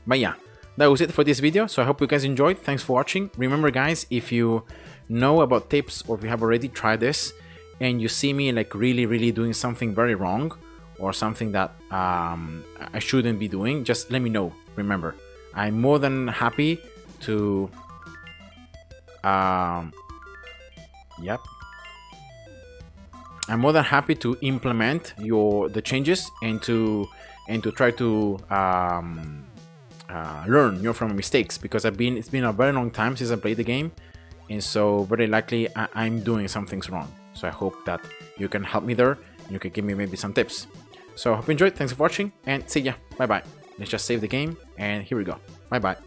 But yeah, that was it for this video. So I hope you guys enjoyed. Thanks for watching. Remember guys, if you know about tips or if you have already tried this and you see me like really doing something very wrong or something that I shouldn't be doing, just let me know. Remember, I'm more than happy to I'm more than happy to implement the changes and to try to learn from mistakes, because it's been a very long time since I played the game, and so very likely I'm doing some things wrong. So I hope that you can help me there and you can give me maybe some tips. So I hope you enjoyed. Thanks for watching and see ya. Bye bye. Let's just save the game and here we go. Bye bye.